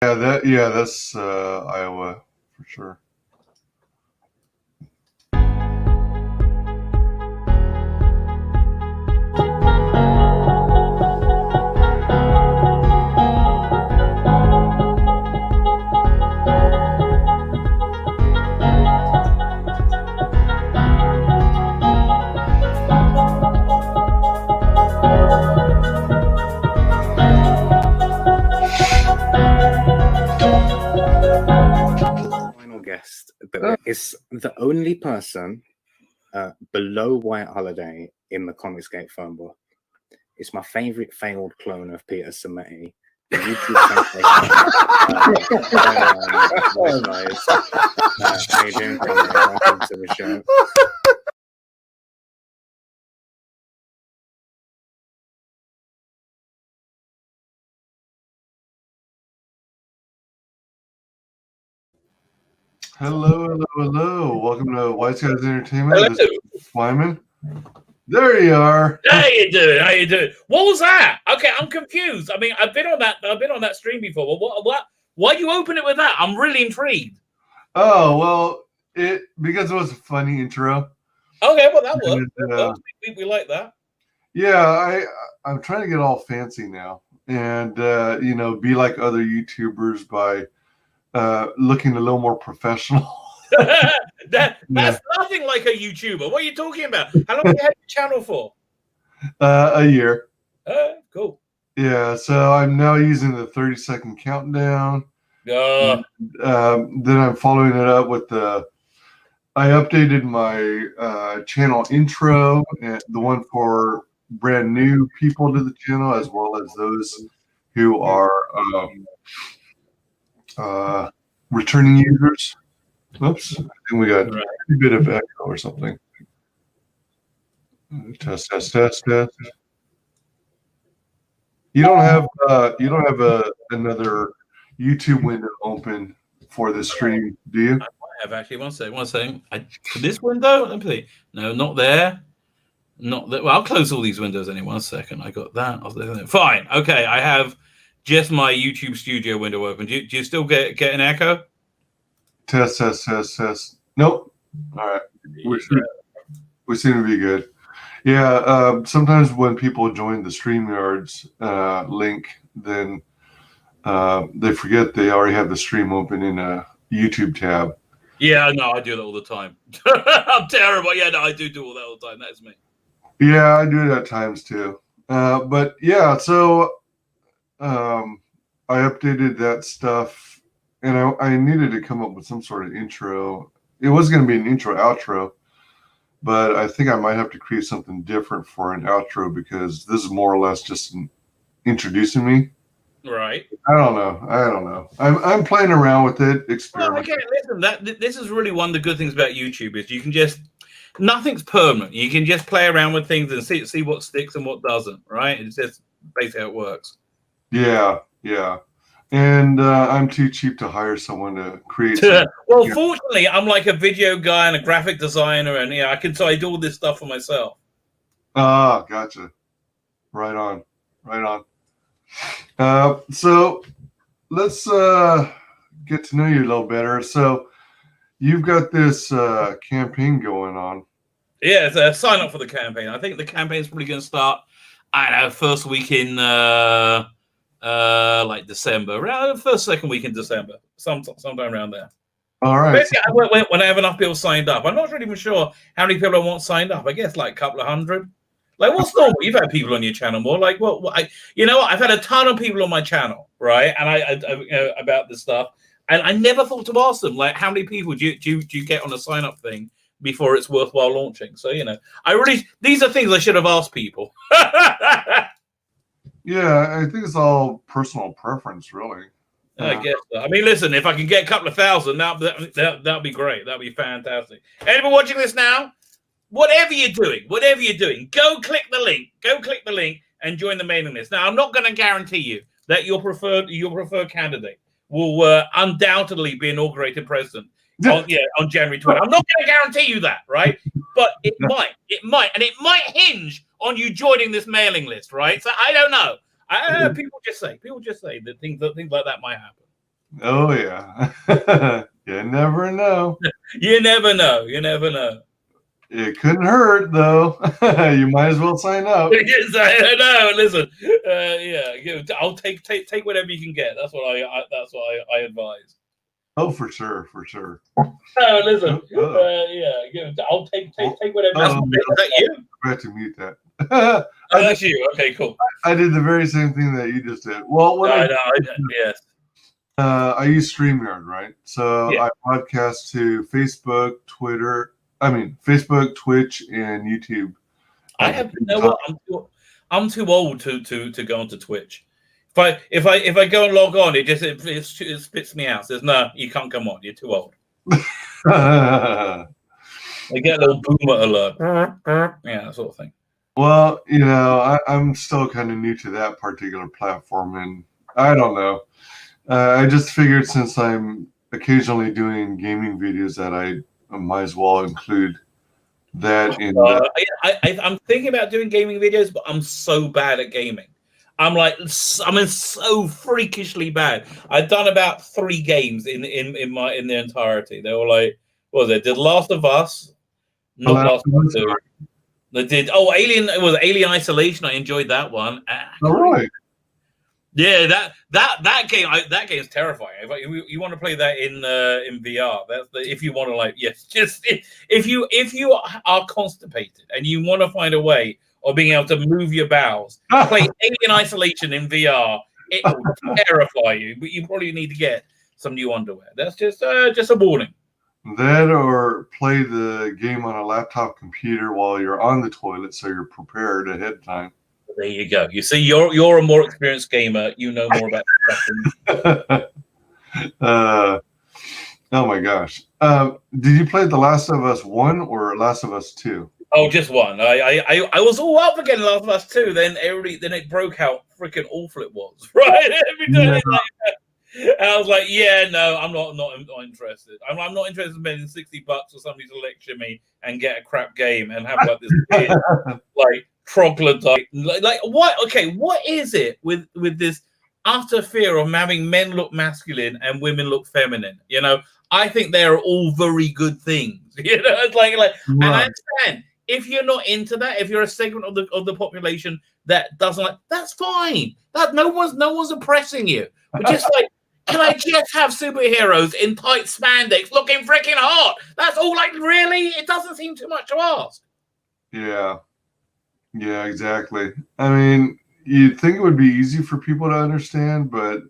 That's Iowa for sure. Final guest that is the only person below White Holiday in the ComicsGate phone book. It's my favorite failed clone of Peter Sameti. The YouTube WyzGyz. How you doing, Conrad? Welcome to the show. Hello. Welcome to WyzGyz Entertainment. Hello. This is Wyman. There you are. How you doing? What was that? Okay, I'm confused. I mean, I've been on that stream before. What? Why you open it with that? I'm really intrigued. Oh well, because it was a funny intro. Okay, well that worked. We like that. Yeah, I'm trying to get all fancy now, and be like other YouTubers by looking a little more professional. That's nothing like a YouTuber. What are you talking about? How long have you had your channel for? A year. Cool. Yeah, so I'm now using the 30-second countdown. Then I'm following it up with I updated my channel intro, and the one for brand new people to the channel, as well as those who are returning users. Oops, I think we got a bit of echo or something. Test. You don't have another YouTube window open for this stream, do you? I might have actually. One second. For this window, let me see. No, not there. Not that. Well, I'll close all these windows anyway. 1 second. I got that. Fine. Okay, I have just my YouTube Studio window open. Do you still get an echo? Test. Nope. All right. We seem to be good. Yeah. Sometimes when people join the StreamYard's link, then they forget they already have the stream open in a YouTube tab. Yeah, no, I do that all the time. I'm terrible. Yeah, no, I do all that all the time. That's me. Yeah, I do it at times too. But yeah, so I updated that stuff. And I needed to come up with some sort of intro. It was going to be an intro outro, but I think I might have to create something different for an outro because this is more or less just introducing me. Right. I don't know. I'm playing around with it, experimenting. Well, okay, listen. This is really one of the good things about YouTube is you can just nothing's permanent. You can just play around with things and see what sticks and what doesn't. Right. It's just basically how it works. Yeah. And I'm too cheap to hire someone to create. Well, fortunately, I'm like a video guy and a graphic designer, and I do all this stuff for myself. Ah, gotcha. Right on. So let's get to know you a little better. So you've got this campaign going on. Yeah, sign up for the campaign. I think the campaign's probably going to start. I don't know, first week in. Like December, around the second week in December, sometime around there. All right. Basically, when I have enough people signed up, I'm not really even sure how many people I want signed up. I guess like a couple of hundred. Like, what's normal? You've had people on your channel more. Like, I've had a ton of people on my channel, right? And I about this stuff, and I never thought to ask them like, how many people do you get on a sign up thing before it's worthwhile launching? So these are things I should have asked people. Yeah, I think it's all personal preference, really. I guess so. I mean, listen, if I can get a couple of thousand, that'll be great. That'll be fantastic. Anyone watching this now? Whatever you're doing, go click the link and join the mailing list. Now, I'm not going to guarantee you that your preferred candidate will undoubtedly be inaugurated president on January 20th. I'm not going to guarantee you that, right? But it might, and it might hinge on you joining this mailing list, right? So I don't know. People just say that things like that might happen. Oh yeah. You never know. You never know. You never know. It couldn't hurt though. You might as well sign up. Yes, I know. Listen, yeah, I'll take whatever you can get. That's what I advise. Oh, for sure, for sure. No, listen, yeah, I'll take whatever. Is that you? I have to mute that. That's you. Okay, cool. I did the very same thing that you just did. Well, Yes. I use StreamYard, right? So Yeah. I podcast to Facebook, Facebook, Twitch, and YouTube. I have I'm too old to go onto Twitch. If I go and log on, it spits me out. Says no, you can't come on. You're too old. I get a little boomer alert. Yeah, that sort of thing. Well, I'm still kind of new to that particular platform, and I don't know. I just figured since I'm occasionally doing gaming videos that I might as well include that in. I'm thinking about doing gaming videos, but I'm so bad at gaming. I'm so freakishly bad. I've done about 3 games in their entirety. They were like, what was it? Did Last of Us? Not Last of Us 2. They did. Oh, Alien. It was Alien Isolation. I enjoyed that one. Oh, really? Yeah, that game. That game is terrifying. If you want to play that in VR, if you want to if you are constipated and you want to find a way of being able to move your bowels, play Alien Isolation in VR. It will terrify you, but you probably need to get some new underwear. That's just a warning. That or play the game on a laptop computer while you're on the toilet, so you're prepared ahead of time. There you go. You see, you're a more experienced gamer. You know more about stuff. Oh my gosh! Did you play The Last of Us 1 or Last of Us 2? Oh, just one. I was all up for getting Last of Us 2. Then it broke how freaking awful it was. Right? And I was like, yeah, no, I'm not interested. I'm not interested in spending $60 for somebody to lecture me and get a crap game and have like this weird, like troglodyte. Like what? Okay, what is it with this utter fear of having men look masculine and women look feminine? I think they are all very good things. It's like, right. And I understand if you're not into that, if you're a segment of the population that doesn't like, that's fine. That no one's oppressing you. But just like, can I just have superheroes in tight spandex looking freaking hot? That's all. Like, really? It doesn't seem too much to ask. Yeah, exactly. I mean, you'd think it would be easy for people to understand, but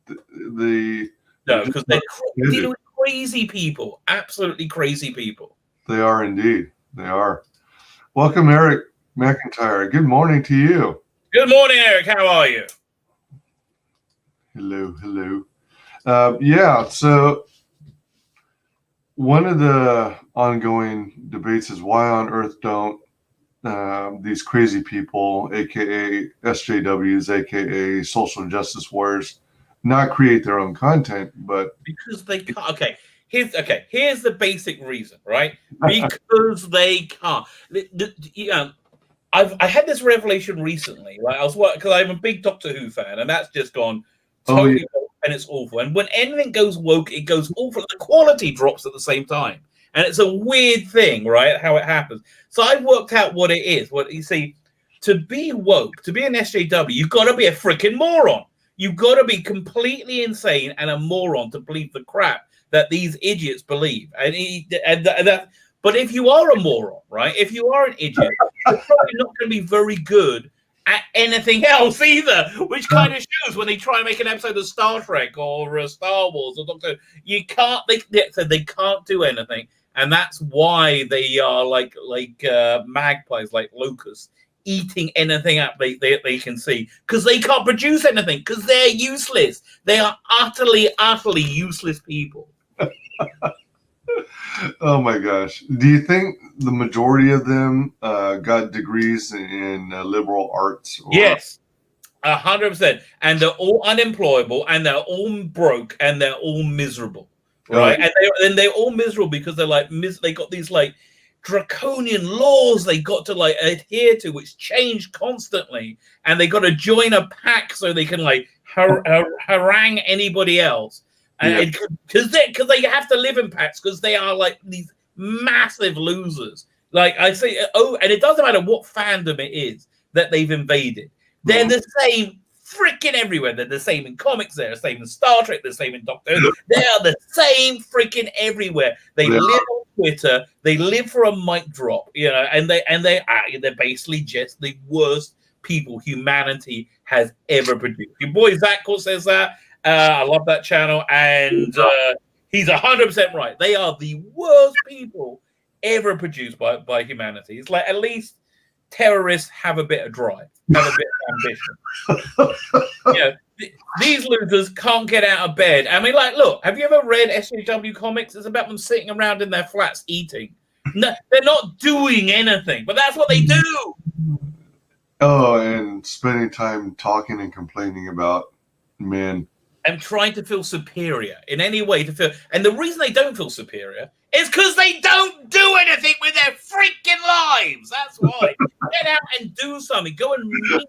no, because they're dealing with crazy people, absolutely crazy people. They are indeed. They are. Welcome, Eric McIntyre. Good morning to you. Good morning, Eric. How are you? Hello. So one of the ongoing debates is why on earth don't these crazy people, aka SJWs, aka social justice warriors, not create their own content? But because they can't. Here's the basic reason, right? Because they can't. I had this revelation recently. Like because I'm a big Doctor Who fan, and that's just gone totally woke, and it's awful. And when anything goes woke, it goes awful. The quality drops at the same time, and it's a weird thing, right? How it happens. So I've worked out what it is. What you see, to be woke, to be an SJW, you've got to be a freaking moron. You've got to be completely insane and a moron to believe the crap that these idiots believe. But if you are a moron, right? If you are an idiot, you're probably not going to be very good at anything else either, which kind of shows when they try and make an episode of Star Trek or Star Wars or Doctor. You can't. They can't do anything, and that's why they are like magpies, like locusts, eating anything up they can see, because they can't produce anything, because they're useless. They are utterly useless people. Oh my gosh. Do you think the majority of them got degrees in liberal arts? Yes, 100%. And they're all unemployable, and they're all broke, and they're all miserable, right? And they're all miserable because they're like they got these like draconian laws they got to like adhere to, which change constantly, and they got to join a pack so they can like harangue anybody else. because they have to live in packs because they are like these massive losers. Like I say, and it doesn't matter what fandom it is that they've invaded. They're the same freaking everywhere. They're the same in comics. They're the same in Star Trek. They're the same in Doctor Who. They are the same freaking everywhere. They live on Twitter. They live for a mic drop, and they're basically just the worst people humanity has ever produced. Your boy Zach says that. I love that channel, and he's 100% right. They are the worst people ever produced by humanity. It's like at least terrorists have a bit of drive, have a bit of ambition. These losers can't get out of bed. I mean, like, look, have you ever read SJW comics? It's about them sitting around in their flats eating. No, they're not doing anything, but that's what they do. Oh, and spending time talking and complaining about men. And trying to feel superior in any way to feel. And the reason they don't feel superior is because they don't do anything with their freaking lives. That's why. Get out and do something. Go and meet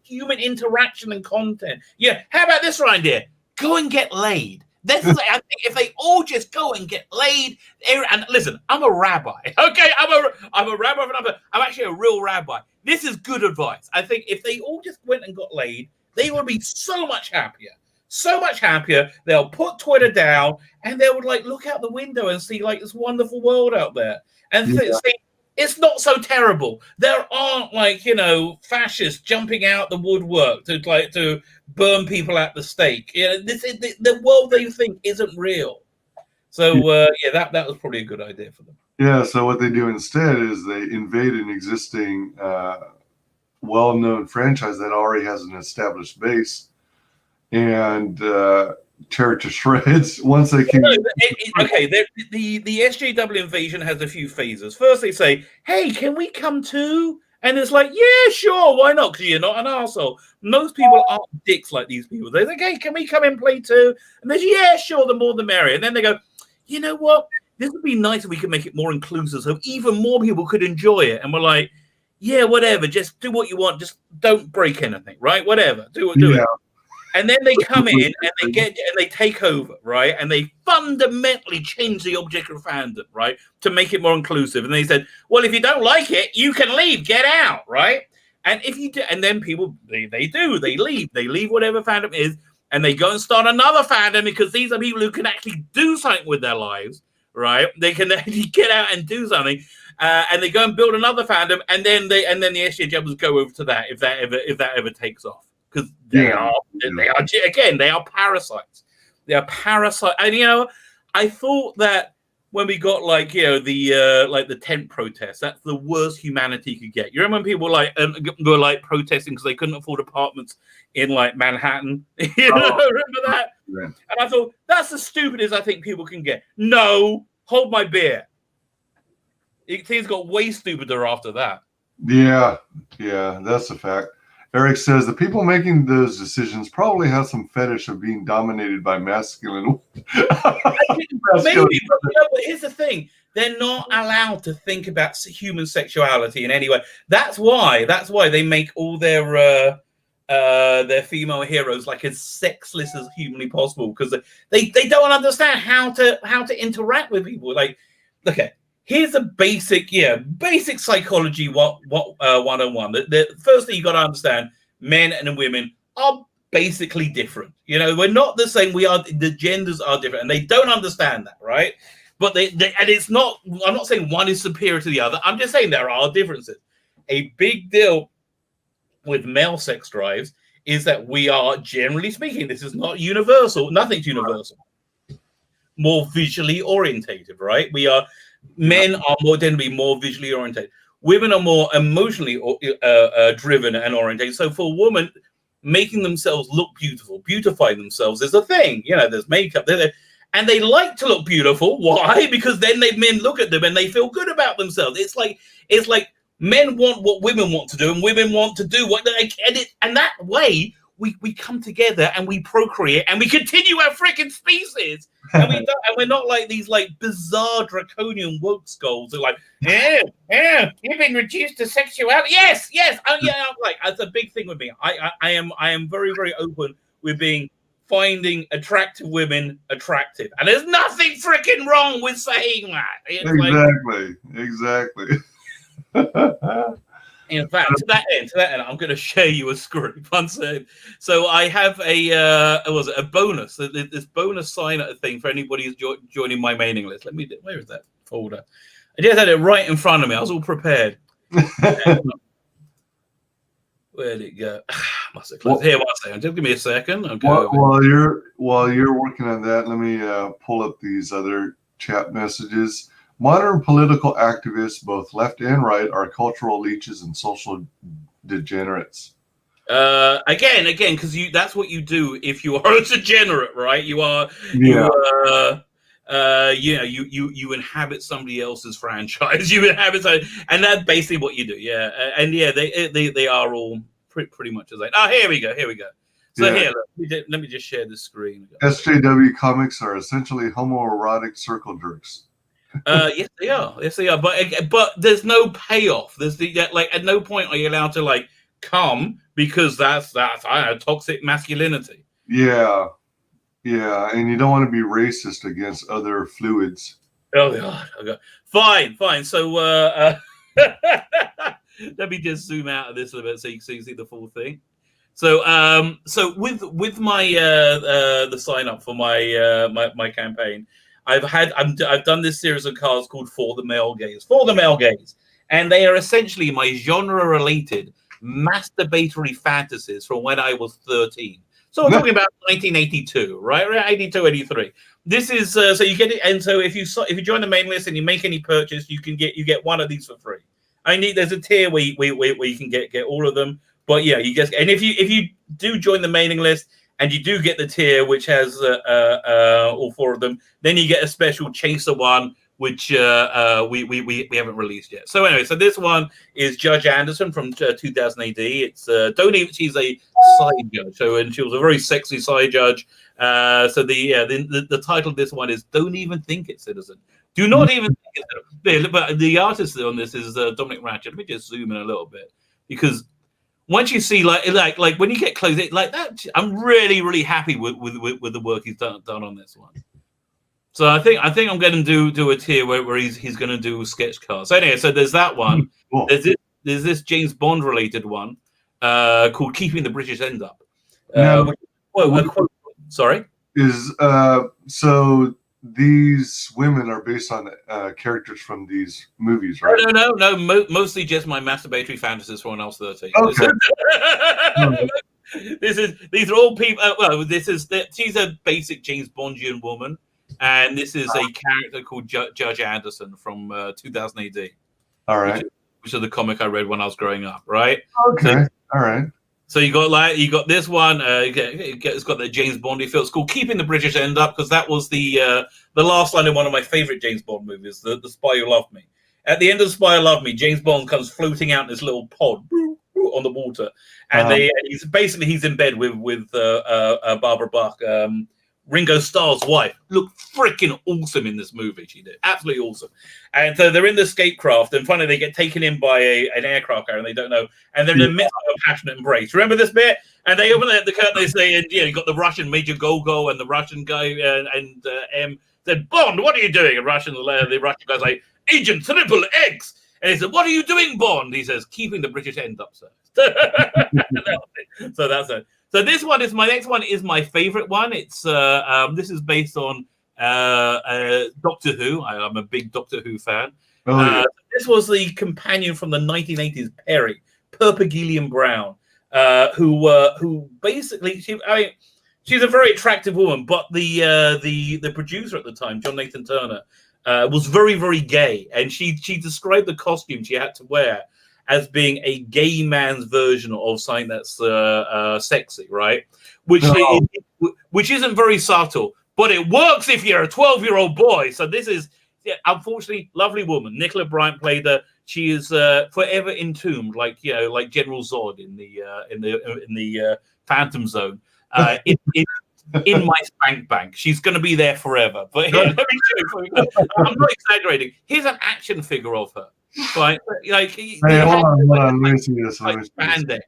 human interaction and content. Yeah. How about this right here? Go and get laid. This is, I think if they all just go and get laid, and listen, I'm a rabbi. Okay, I'm a rabbi. I'm actually a real rabbi. This is good advice. I think if they all just went and got laid, they would be so much happier. So much happier. They'll put Twitter down and they would like look out the window and see like this wonderful world out there and see it's not so terrible. There aren't like fascists jumping out the woodwork to burn people at the stake. The world they think isn't real. So that was probably a good idea for them. Yeah. So what they do instead is they invade an existing well-known franchise that already has an established base. And tear it to shreds once they can. Okay, the SJW invasion has a few phases. First, they say, "Hey, can we come too?" And it's like, "Yeah, sure, why not? Because you're not an arsehole." Most people aren't dicks like these people. They're like, "Hey, can we come and play too?" And they say, "Yeah, sure, the more the merrier." And then they go, "You know what? This would be nice if we could make it more inclusive, so even more people could enjoy it." And we're like, "Yeah, whatever. Just do what you want. Just don't break anything, right? Whatever. Do it." And then they come in and they take over, right? And they fundamentally change the object of fandom, right, to make it more inclusive. And they said, "Well, if you don't like it, you can leave, get out, right?" And if you do, and then people they leave whatever fandom is, and they go and start another fandom because these are people who can actually do something with their lives, right? They can actually get out and do something, and they go and build another fandom, and then the SJWs go over to that if that ever takes off. Because they are parasites. They are parasites. And I thought that when we got the tent protests, that's the worst humanity could get. You remember when people were protesting because they couldn't afford apartments in like Manhattan? Remember that? Yeah. And I thought that's the stupidest I think people can get. No, hold my beer. Things got way stupider after that. Yeah, that's a fact. Eric says the people making those decisions probably have some fetish of being dominated by masculine. Maybe, but here's the thing: they're not allowed to think about human sexuality in any way. That's why they make all their female heroes like as sexless as humanly possible, because they don't understand how to interact with people. Like, okay. Here's a basic psychology 101. The first thing you got to understand: men and women are basically different. We're not the same. The genders are different, and they don't understand that, right? But and it's not. I'm not saying one is superior to the other. I'm just saying there are differences. A big deal with male sex drives is that we are, generally speaking, this is not universal. Nothing's universal. More visually orientated, right? Men tend to be more visually oriented. Women are more emotionally driven and oriented. So for a woman, making themselves look beautiful, beautifying themselves is a thing. There's makeup. And they like to look beautiful. Why? Because then men look at them and they feel good about themselves. It's like men want what women want to do, and women want to do what they and that way we come together and we procreate and we continue our freaking species. And we're not like these like bizarre draconian woke skulls who are like, you've been reduced to sexuality. Yes. Oh yeah, like that's a big thing with me. I am very, very open with being finding attractive women attractive, and there's nothing freaking wrong with saying that. It's Exactly. In fact, to that end, I'm going to share you a screen. One second. So I have a bonus, this bonus sign up thing for anybody who's joining my mailing list. Where is that folder? I just had it right in front of me. I was all prepared. Where'd it go? Must have closed. Here, one second. Just give me a second. While you're working on that, let me pull up these other chat messages. Modern political activists, both left and right, are cultural leeches and social degenerates. Again, because that's what you do if you are a degenerate, right? You are. You inhabit somebody else's franchise. You inhabit, and that's basically what you do. Yeah, and yeah, they are all pretty much as like. Oh, here we go. So here, let me just share the screen. SJW comics are essentially homoerotic circle jerks. Yes, they are. But there's no payoff. There's at no point are you allowed to come because that's toxic masculinity. Yeah, and you don't want to be racist against other fluids. Oh God. Fine. So let me just zoom out of this a little bit so you can see the full thing. So with my the sign up for my campaign, I've done this series of cards called For the Male Gaze, and they are essentially my genre-related masturbatory fantasies from when I was 13. So we're talking about 1982, right? 82, 83. This is so you get it, and so if you join the mailing list and you make any purchase, you get one of these for free. There's a tier where you can get all of them, but yeah, and if you do join the mailing list. And you do get the tier, which has all four of them. Then you get a special chaser one, which we haven't released yet. So anyway, so this one is Judge Anderson from 2000 AD. It's she's a side judge, and she was a very sexy side judge. So the title of this one is "Don't Even Think It, Citizen." Do not even think it. But the artist on this is Dominic Ratchet. Let me just zoom in a little bit because. Once you see like when you get close, like that, I'm really, really happy with the work he's done on this one. So I think I'm going to do a tier where he's going to do sketch cards. So anyway, so there's that one. Cool. There's this James Bond related one called Keeping the British End Up. Sorry. So these women are based on characters from these movies, right? No. Mostly just my masturbatory fantasies from when I was 13. Okay. These are all people. She's a basic James Bondian woman, and this is a character called Judge Anderson from 2000 AD. All right. Which is the comic I read when I was growing up, right? Okay. All right. So you got this one. It's got the James Bondy feel. It's called Keeping the British End Up because that was the last line in one of my favorite James Bond movies, the Spy Who Loved Me. At the end of The Spy Who Loved Me, James Bond comes floating out in this little pod on the water, and he's in bed with Barbara Bach, Ringo Starr's wife. Looked freaking awesome in this movie. She did absolutely awesome. And so they're in the escape-craft, and finally they get taken in by an aircraft carrier, and they don't know. And they're in the midst of a passionate embrace. Remember this bit? And they open the curtain. They say, and you got the Russian Major Gogo and the Russian guy and M said, "Bond, what are you doing?" And the Russian guy's like, "Agent Triple X." And he said, "What are you doing, Bond?" He says, "Keeping the British end up, sir." So that's it. So this one is my next one is my favorite one. It's this is based on Doctor Who. I'm a big Doctor Who fan. This was the companion from the 1980s, Perry Perpigillion Brown, who basically she's a very attractive woman, but the producer at the time, John Nathan Turner, was very, very gay, and she described the costume she had to wear as being a gay man's version of something that's sexy, right? Which isn't very subtle, but it works if you're a 12-year-old boy. So this is, unfortunately, lovely woman. Nicola Bryant played her. She is forever entombed, like General Zod in the Phantom Zone. In my spank bank, she's going to be there forever. But here, let me show you. I'm not exaggerating. Here's an action figure of her. Right, hold on. Let me see this. Spandex.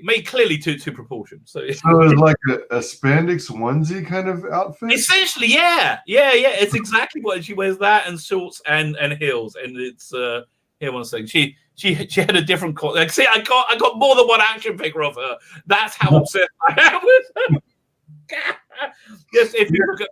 made clearly to proportion. So it's like a spandex onesie kind of outfit. Essentially, yeah. It's exactly what she wears, that and shorts and heels, and it's here one second. She had a different color. Like, see, I got more than one action figure of her. That's how obsessed I am with her. Yes, if you look at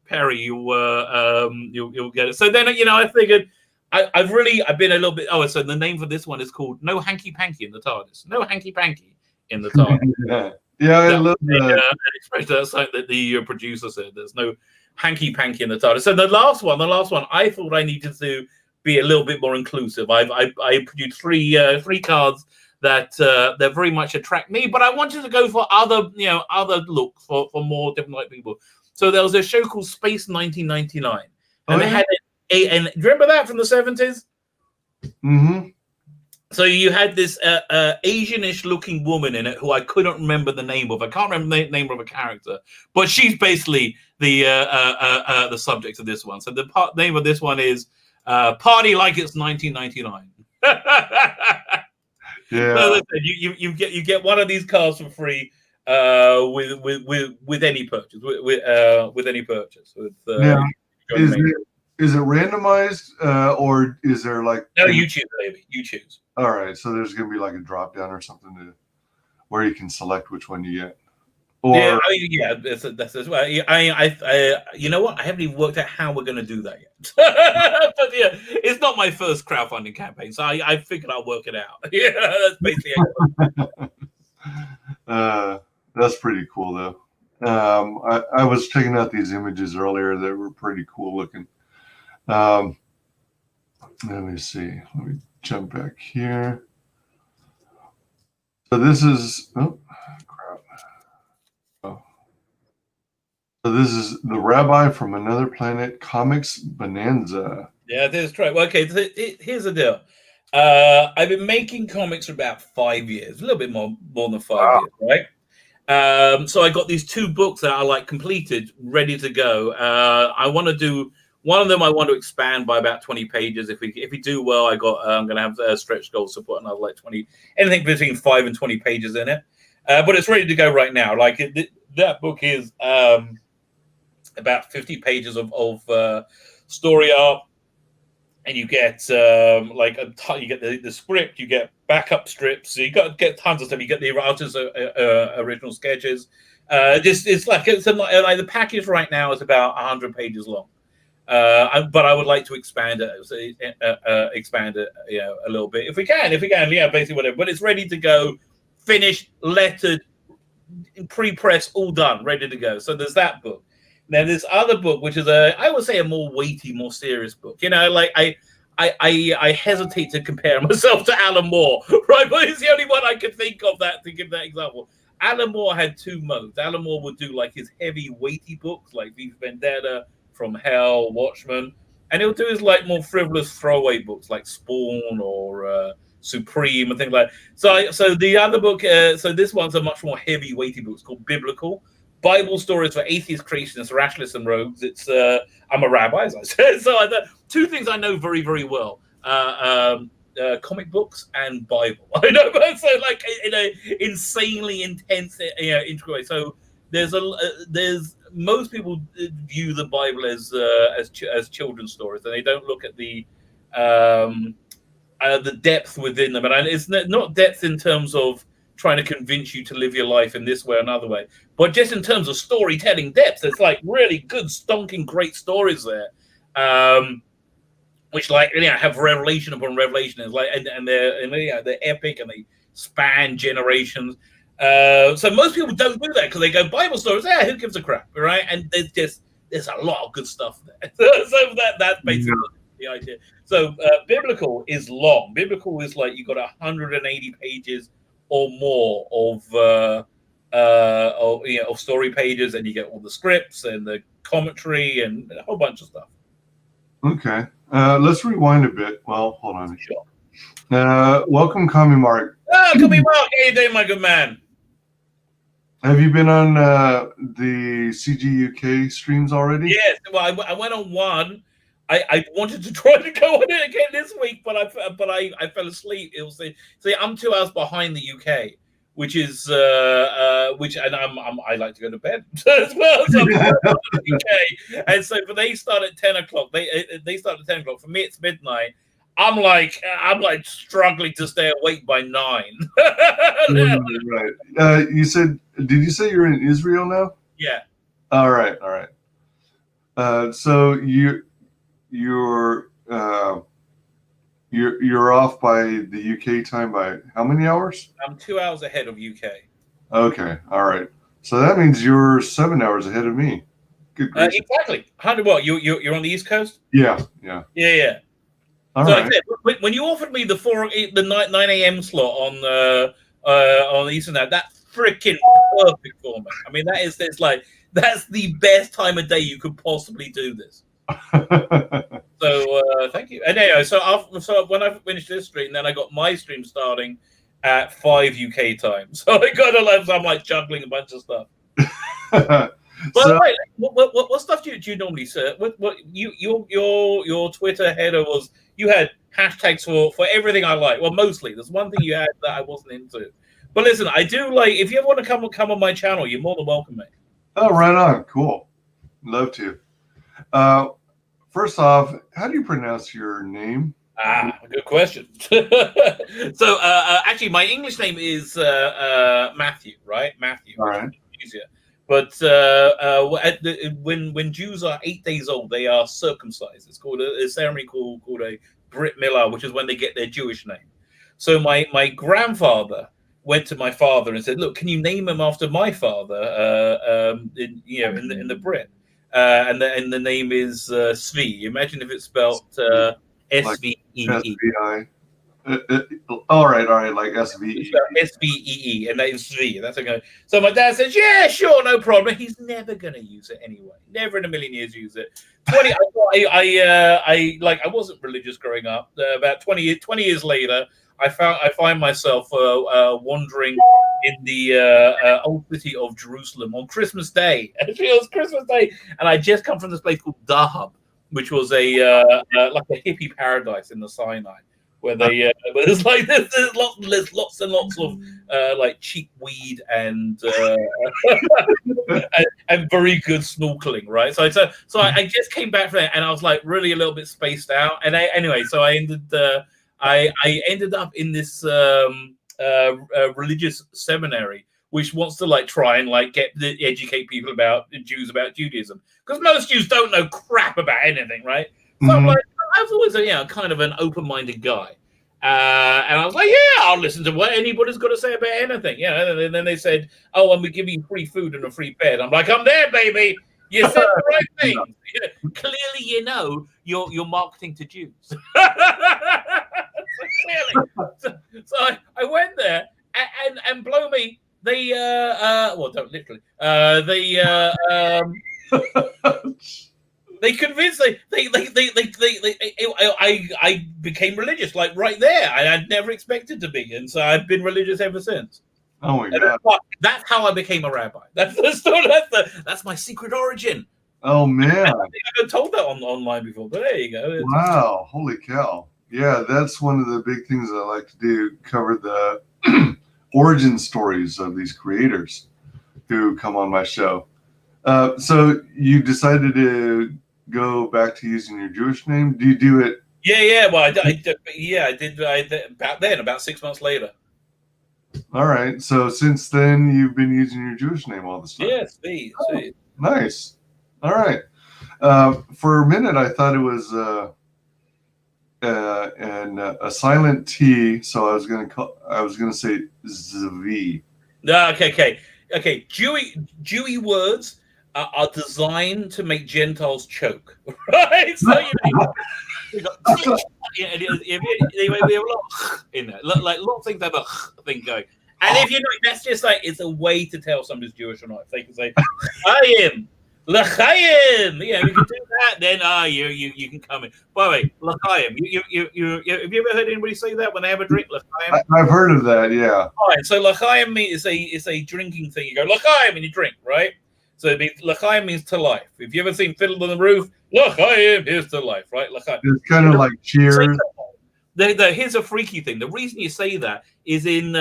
Perry, you'll get it. So then I figured I've been a little bit. Oh, so the name for this one is called No Hanky Panky in the TARDIS. No Hanky Panky in the TARDIS. Yeah, I love that. An expression that's something that the producer said. There's no hanky panky in the TARDIS. So the last one, I thought I needed to be a little bit more inclusive. I produced three cards that very much attract me, but I wanted to go for other looks for more different like people. So there was a show called Space 1999, and they had and do you remember that from the 70s? Mm-hmm. So you had this Asianish looking woman in it who I couldn't remember the name of. I can't remember the name of a character, but she's basically the subject of this one. So the name of this one is Party Like It's 1999. Yeah. So you get one of these cards for free with any purchase. With any purchase. Is it randomized or is there like? No, you choose, baby. You choose. All right, so there's gonna be like a drop down or something where you can select which one you get. Or that's as well. You know what? I haven't even worked out how we're going to do that yet. But yeah, it's not my first crowdfunding campaign, so I figured I'll work it out. Yeah, that's basically it. That's pretty cool, though. I was checking out these images earlier that were pretty cool looking. Let me see. Let me jump back here. So this is crap. So this is the Rabbi from Another Planet Comics Bonanza. Yeah, that's right. Well, okay, here's the deal. I've been making comics for about 5 years, a little bit more than 5 years, right? So I got these 2 books that are completed, ready to go. I want to do one of them. I want to expand by about 20 pages. If we do well, I'm going to have stretch goals to put another 20, anything between 5 and 20 pages in it. But it's ready to go right now. That book is about 50 pages of story art, and you get you get the script, you get backup strips, so you get tons of stuff. You get the writer's original sketches. The package right now is about 100 pages long. But I would like to expand it a little bit if we can, basically whatever. But it's ready to go, finished, lettered, pre-press, all done, ready to go. So there's that book. Now this other book, which is I would say a more weighty, more serious book. I hesitate to compare myself to Alan Moore, right? But it's the only one I could think of to give that example. Alan Moore had 2 modes. Alan Moore would do his heavy, weighty books like V for Vendetta, From Hell, Watchmen, and he'll do his more frivolous throwaway books like Spawn or Supreme and things like that. So the other book, so this one's a much more heavy, weighty book. It's called Biblical. Bible stories for atheist, creationists, rationalists, and rogues. It's I'm a rabbi, as I said. So 2 things I know very, very well: comic books and Bible. I know, so in a insanely intense, integral way. So there's most people view the Bible as children's stories, and they don't look at the depth within them. And it's not depth in terms of trying to convince you to live your life in this way or another way, but just in terms of storytelling depth. It's really good, stonking great stories there, which have revelation upon revelation. And they're epic and they span generations. So most people don't do that because they go Bible stories. Yeah, who gives a crap, right? And there's a lot of good stuff there. So that's basically the idea. So Biblical is long. Biblical is you got 180 pages or more of story pages, and you get all the scripts and the commentary and a whole bunch of stuff. Okay, let's rewind a bit. Well, hold on. Sure. Welcome, Commie Mark. Commie Mark, how you doing, my good man? Have you been on the CG UK streams already? Yes. Well, I went on one. I wanted to try to go on it again this week, but I fell asleep. It was see, I'm 2 hours behind the UK, which is and I like to go to bed as well. So I'm the UK, and so but they start at 10 o'clock. They start at 10 o'clock. For me, it's midnight. I'm like struggling to stay awake by 9. Right. Did you say you're in Israel now? Yeah. All right. So you're off by the UK time by how many hours? I'm 2 hours ahead of UK. Okay. All right. So that means you're 7 hours ahead of me. Good gracious. Exactly. What? You're on the East Coast? Yeah. All right. I said, when you offered me the 9 a.m. slot on the Eastern now, that's freaking perfect for me. I mean, that's the best time of day you could possibly do this. So thank you. And anyway, so when I finished this stream, then I got my stream starting at 5 UK time. So I got I'm like juggling a bunch of stuff. But wait, what stuff do you normally say? What your Twitter header was? You had hashtags for everything I like. Well, mostly. There's one thing you had that I wasn't into. But listen, I do like. If you ever want to come on my channel, you're more than welcome, mate. Oh, right on. Cool. Love to. First off, how do you pronounce your name? Good question. So actually, my English name is Matthew. Right, Matthew. All right. Easier. But when Jews are 8 days old, they are circumcised. It's called a ceremony called a Brit Milah, which is when they get their Jewish name. So my grandfather went to my father and said, "Look, can you name him after my father? In the Brit, and the name is Svi. Imagine if it's spelled S-V-E-E. All right, like S-V-E. S-V-E-E, and that is Svi. That's okay. So my dad says, "Yeah, sure, no problem." He's never going to use it anyway. Never in a million years use it. I wasn't religious growing up. About 20 years later, I find myself wandering in the old city of Jerusalem on Christmas Day. It was Christmas Day, and I just come from this place called Dahab, which was like a hippie paradise in the Sinai, where there's lots and lots of like cheap weed and and very good snorkeling, right? So I just came back from there, and I was like really a little bit spaced out. And anyway, so I ended up in this religious seminary, which wants to like try and like educate people about Judaism, because most Jews don't know crap about anything, right? So I'm like, I was always kind of an open-minded guy, and I was like, yeah, I'll listen to what anybody's got to say about anything, And then they said, oh, and we give you free food and a free bed. I'm like, I'm there, baby. You said the right thing. Clearly, you're marketing to Jews. So I went there, and blow me, they don't literally, they convinced I became religious like right there. I'd never expected to be, and so I've been religious ever since. Oh my God! That's how I became a rabbi. That's the story. That's my secret origin. Oh man! I don't think I've been told that online before, but there you go. Wow! Holy cow! Yeah, that's one of the big things I like to do. Cover the origin stories of these creators who come on my show. So you decided to go back to using your Jewish name? Do you do it? Yeah. Well, I did about 6 months later. All right. So since then, you've been using your Jewish name all this time. Yeah, see. Nice. All right. For a minute, I thought it was a silent T, so I was gonna say Zvi. No, okay. Jewy words are designed to make Gentiles choke, right? So we got we have a lot in there, like lots of things have a thing going. And if you know, that's just like it's a way to tell somebody's Jewish or not. If they can say Chaim, L'chaim, we can do that. Then you can come in. By the way, L'chaim, you have you ever heard anybody say that when they have a drink? L'chaim. I've heard of that. Yeah. All right. So L'chaim is a drinking thing. You go L'chaim and you drink, right? So it means L'chaim means to life. If you ever seen Fiddler on the Roof, L'chaim, here's to life, right? L'chaim. It's kind of like Cheers. Here's a freaky thing. The reason you say that is in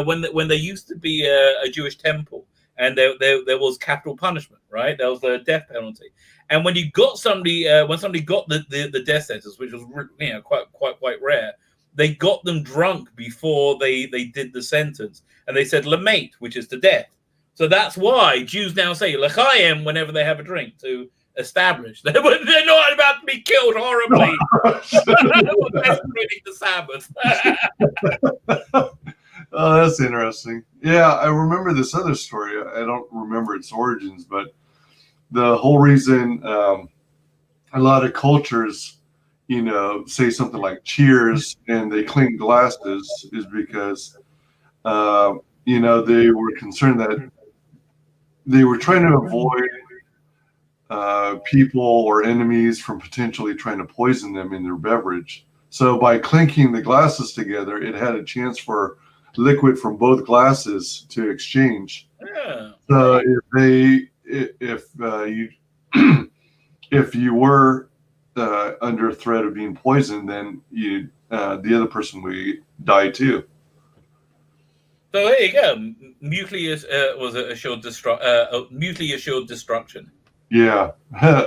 when there used to be a Jewish temple, and there was capital punishment, right? There was the death penalty, and when you got somebody, when somebody got the death sentence, which was quite rare, they got them drunk before they did the sentence, and they said lamate, which is to death. So that's why Jews now say l'chaim whenever they have a drink to establish they're not about to be killed horribly. Celebrating the Sabbath. Oh, that's interesting. Yeah, I remember this other story. I don't remember its origins, but the whole reason a lot of cultures, say something like cheers and they clink glasses is because, they were concerned that they were trying to avoid people or enemies from potentially trying to poison them in their beverage. So by clinking the glasses together, it had a chance for liquid from both glasses to exchange. Yeah. So if you were under threat of being poisoned, then the other person would die too. So there you go. Mutually assured destruction. Yeah,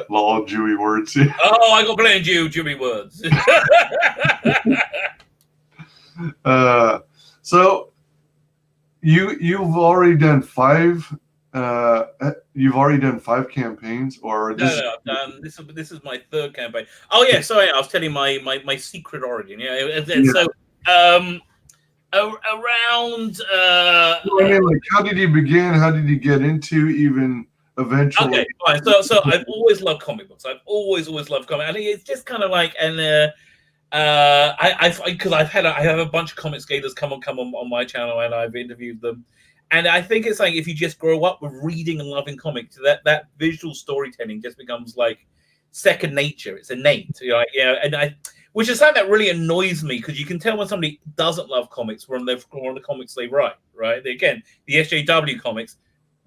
all Jewy words. Oh, I got plenty of Jewy words. So you've already done 5. You've already done 5 campaigns, or this? No, this is my 3rd campaign. Oh yeah, sorry, I was telling my secret origin. Yeah, so around. How did you begin? How did you get into even? Eventually. Okay, fine. So I've always loved comic books. I've always loved comic. I think it's just kind of like, and because I have a bunch of ComicsGaters come on my channel, and I've interviewed them, and I think it's like if you just grow up with reading and loving comics, that visual storytelling just becomes like second nature. It's innate, which is something that really annoys me because you can tell when somebody doesn't love comics from the comics they write. Right, the SJW comics.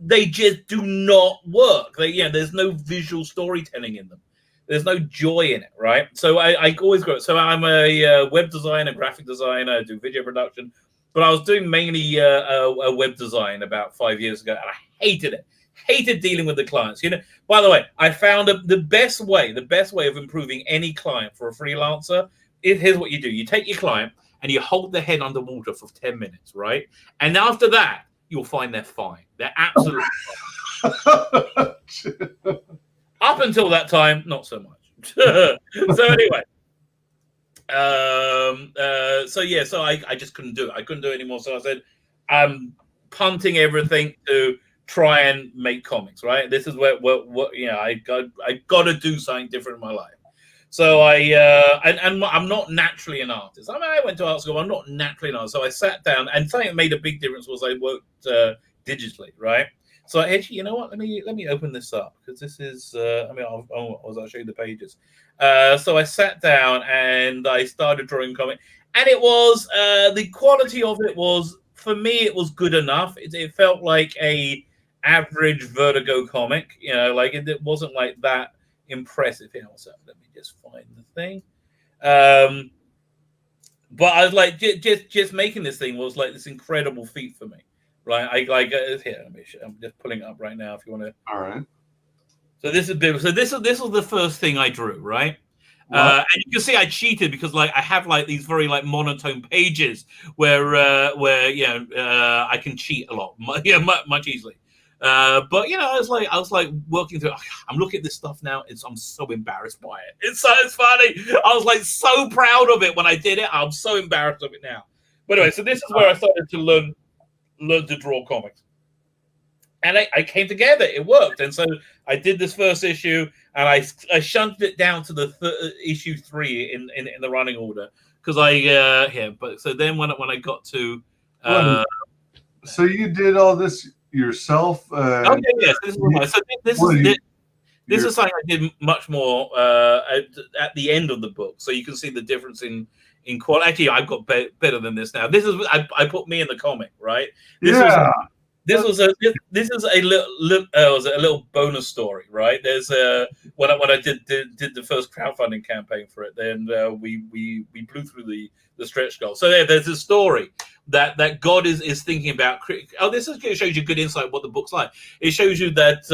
They just do not work. There's no visual storytelling in them. There's no joy in it, right? So I always go. So I'm a web designer, graphic designer, I do video production, but I was doing mainly a web design about 5 years ago, and I hated it. Hated dealing with the clients. By the way, I found the best way of improving any client for a freelancer. Here's what you do: you take your client and you hold their head underwater for 10 minutes, right? And after that, you'll find they're fine. They're absolutely fine. Up until that time, not so much. So anyway, so I just couldn't do it. I couldn't do it anymore. So I said, I'm punting everything to try and make comics. Right? This is what I got to do something different in my life. So and I'm not naturally an artist. I mean, I went to art school. I'm not naturally an artist. So I sat down, and something that made a big difference was I worked digitally, right? So actually, you know what? Let me open this up because this is. I'll show you the pages. So I sat down and I started drawing comic, and it was the quality of it was, for me, it was good enough. It felt like a average Vertigo comic. It wasn't like that impressive. So let me just find the thing. But I was like, just making this thing was like this incredible feat for me, right? Here. I'm just pulling it up right now. If you want to. All right. So this was the first thing I drew, right? And you can see I cheated because I have these very monotone pages where I can cheat a lot, much easily. But I was working through. I'm looking at this stuff now. I'm so embarrassed by it. It's funny. I was so proud of it when I did it. I'm so embarrassed of it now. But anyway, so this is where I started to learn to draw comics, and I came together. It worked, and so I did this first issue, and I shunted it down to the issue 3 in the running order because But so then when I got to, so you did all this yourself? Okay, yes. This is something I did much more at the end of the book, so you can see the difference in quality. Actually, I've got better than this now. This is I put me in the comic, right? This This is a little bonus story, right? There's when I did the first crowdfunding campaign for it, then we blew through the stretch goal. So there's a story that God is thinking about. This shows you good insight what the book's like. It shows you that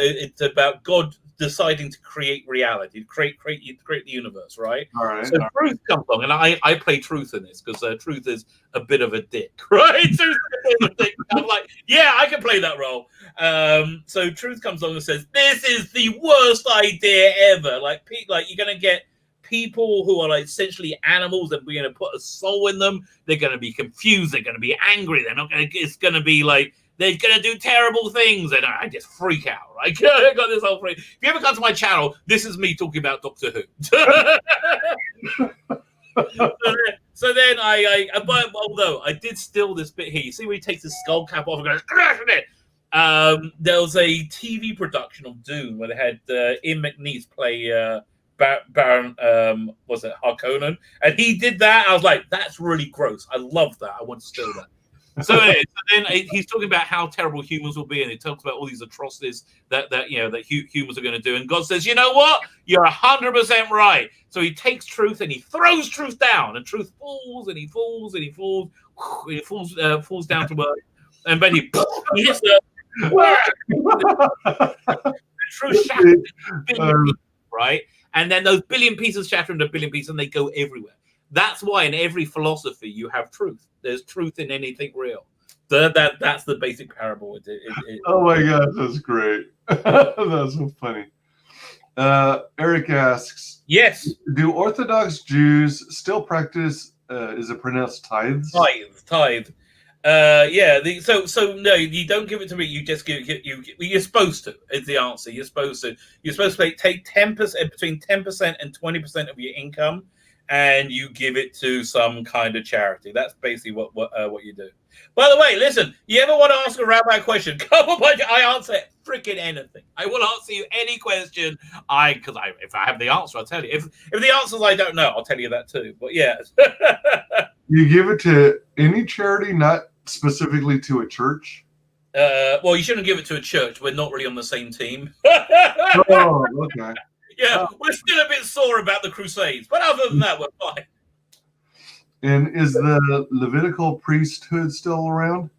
it's about God deciding to create reality, create the universe, right? All right. So truth comes along, and I play truth in this because truth is a bit of a dick, right? Truth is a bit of a dick. I'm like, yeah, I can play that role. So truth comes along and says, this is the worst idea ever. Like you're gonna get people who are like essentially animals, and we're gonna put a soul in them. They're gonna be confused. They're gonna be angry. They're not gonna. It's gonna be like they're gonna do terrible things, and I just freak out. Right? I got this whole freak. If you ever come to my channel, this is me talking about Doctor Who. So then although I did steal this bit here. You see where he takes his skull cap off and goes. There was a TV production of Doom where they had Ian McNeice play Baron was it Harkonnen, and he did that. I was like, that's really gross. I love that. I want to steal that. So then he's talking about how terrible humans will be, and he talks about all these atrocities that humans are going to do. And God says, you know what? You're 100% right. So he takes truth and he throws truth down, and truth falls and he falls and he falls, and he falls down to earth, and then he hits the truth shatters right? And then those billion pieces shatter into a billion pieces, and they go everywhere. That's why in every philosophy you have truth. There's truth in anything real. That's the basic parable. Oh my gosh, that's great. That's so funny. Eric asks, yes. Do Orthodox Jews still practice, is it pronounced tithes? Tithe. Yeah. No, you don't give it to me. You just give it. You're supposed to. Is the answer. You're supposed to. You're supposed to take 10%, between 10% and 20% of your income, and you give it to some kind of charity. That's basically what you do. By the way, listen. You ever want to ask a rabbi a question? Come on, I answer freaking anything. I will answer you any question. If I have the answer, I'll tell you. If the answers I don't know, I'll tell you that too. But yeah. You give it to any charity, not specifically to a church? Well, you shouldn't give it to a church. We're not really on the same team. Oh, okay. Yeah, we're still a bit sore about the Crusades, but other than that, we're fine. And is the Levitical priesthood still around?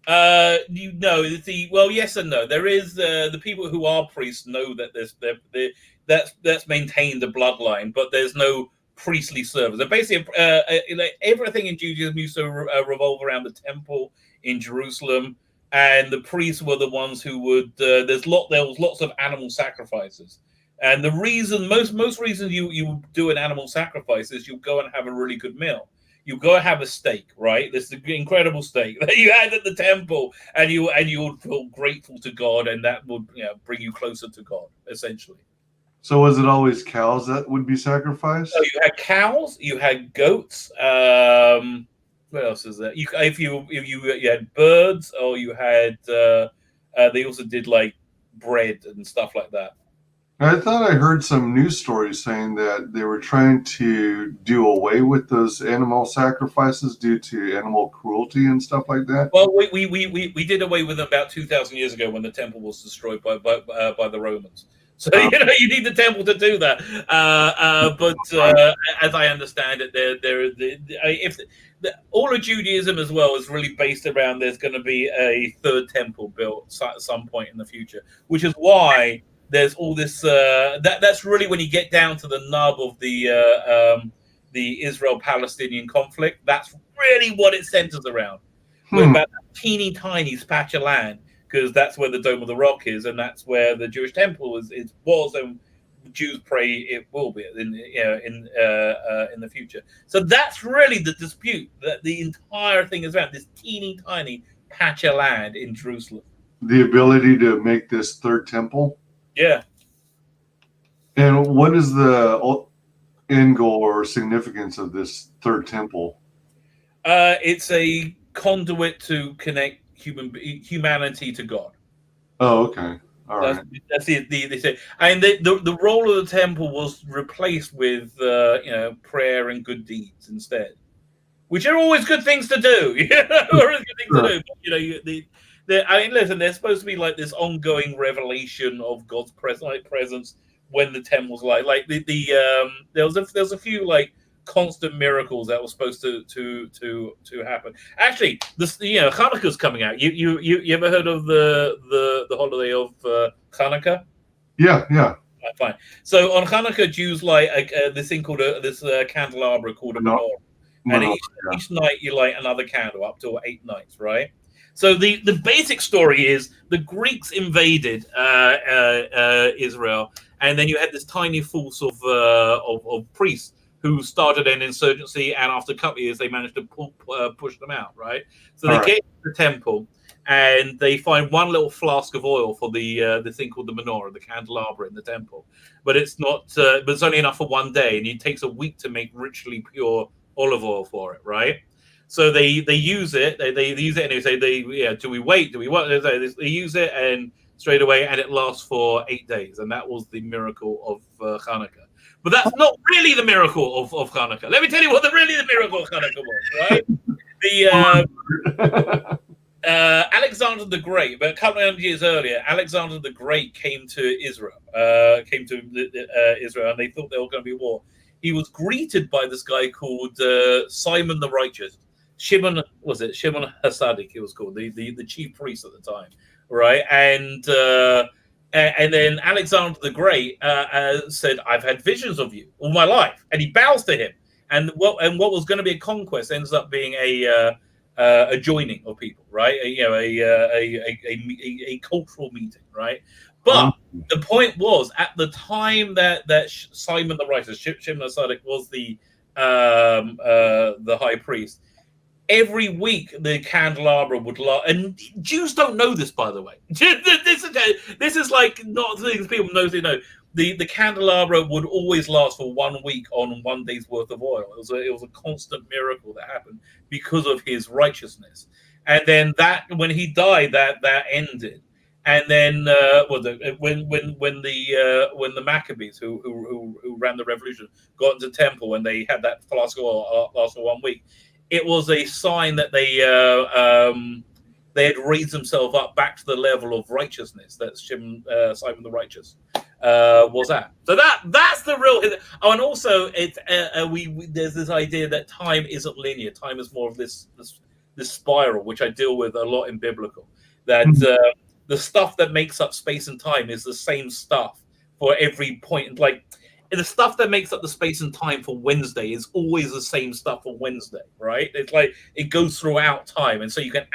Well, yes and no. There is the people who are priests know that that's maintained the bloodline, but there's no priestly service. And basically, everything in Judaism used to revolve around the temple in Jerusalem, and the priests were the ones who would. There was lots of animal sacrifices, and the reason most reasons you do an animal sacrifice is you go and have a really good meal. You go have a steak, right? This is an incredible steak that you had at the temple, and you would feel grateful to God, and that would bring you closer to God, essentially. So was it always cows that would be sacrificed? So you had cows, you had goats. What else is there? You had birds, or you had. They also did like bread and stuff like that. I thought I heard some news stories saying that they were trying to do away with those animal sacrifices due to animal cruelty and stuff like that. Well, we did away with them about 2,000 years ago when the temple was destroyed by the Romans. So you need the temple to do that. But as I understand it, all of Judaism as well is really based around there's going to be a third temple built at some point in the future, which is why there's all this. That's really when you get down to the nub of the Israel-Palestinian conflict. That's really what it centers around. We're about a teeny tiny patch of land, because that's where the Dome of the Rock is, and that's where the Jewish temple was, and Jews pray it will be in the future. So that's really the dispute that the entire thing is about, this teeny tiny patch of land in Jerusalem. The ability to make this third temple? Yeah. And what is the end goal or significance of this third temple? It's a conduit to connect humanity to God. Oh, okay. All right. That's the and the role of the temple was replaced with prayer and good deeds instead, which are always good things to do. Always good things to do. But, I mean, listen, there's supposed to be like this ongoing revelation of God's presence when the temple's like there was a few like constant miracles that were supposed to happen. Actually, this Hanukkah's coming out. You ever heard of the holiday of Hanukkah? Yeah. Right, fine. So on Hanukkah, Jews light this thing called this candelabra called a menorah, and each night you light another candle up to 8 nights, right? So the basic story is the Greeks invaded Israel, and then you had this tiny force of priests who started an insurgency, and after a couple of years, they managed to push them out, right? So they get to the temple, and they find one little flask of oil for the thing called the menorah, the candelabra in the temple. But it's not, but it's only enough for one day, and it takes a week to make richly pure olive oil for it, right? So they use it, they use it, and they say, do we wait? Do we what? They use it, and straight away, and it lasts for 8 days, and that was the miracle of Hanukkah. But that's not really the miracle of Hanukkah. Let me tell you what the miracle of Hanukkah was, right? The Alexander the Great, but a couple of years earlier, Alexander the Great came to Israel, Israel, and they thought there was going to be war. He was greeted by this guy called Simon the Righteous. Shimon Hasadik, he was called, the chief priest at the time, right? And then Alexander the Great said, "I've had visions of you all my life," and he bows to him. And what was going to be a conquest ends up being a joining of people, right? A cultural meeting, right? But the point was, at the time that Simon the Righteous, Shimon Hasadik, was the high priest, every week the candelabra would last, and Jews don't know this, by the way. This is like not things people know. They know the candelabra would always last for 1 week on 1 day's worth of oil. It was a constant miracle that happened because of his righteousness. And then when he died, that ended. And then when the Maccabees who ran the revolution got into the temple and they had that flask of oil last for 1 week, it was a sign that they had raised themselves up back to the level of righteousness that Simon the Righteous was at. So that's the real. Oh, and also there's this idea that time isn't linear. Time is more of this spiral, which I deal with a lot in biblical. That the stuff that makes up space and time is the same stuff for every point. Like the stuff that makes up the space and time for Wednesday is always the same stuff for Wednesday, right? It's like it goes throughout time, and so you can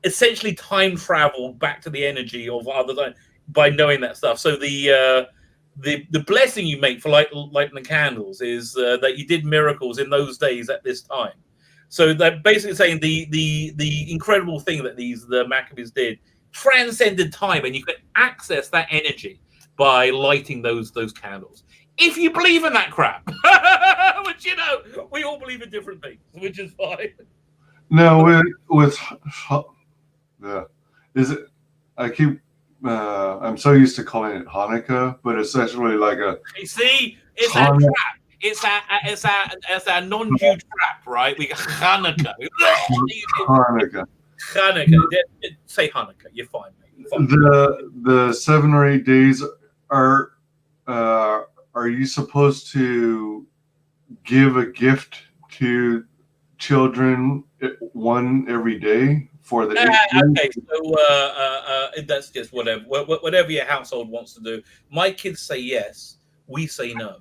essentially time travel back to the energy of other time by knowing that stuff. So the blessing you make for lighting the candles is that you did miracles in those days at this time. So they're basically saying the incredible thing that the Maccabees did transcended time, and you can access that energy by lighting those candles. If you believe in that crap, which we all believe in different things, which is fine. No, is it? I'm so used to calling it Hanukkah, but it's actually like a. You see, it's a trap. It's a non-Jew trap, right? We got Hanukkah. Hanukkah. Say Hanukkah. You're fine, mate. You're fine. The 7 or 8 days are you supposed to give a gift to children one every day for the 8 days? Okay, so that's just whatever your household wants to do. My kids say yes, we say no.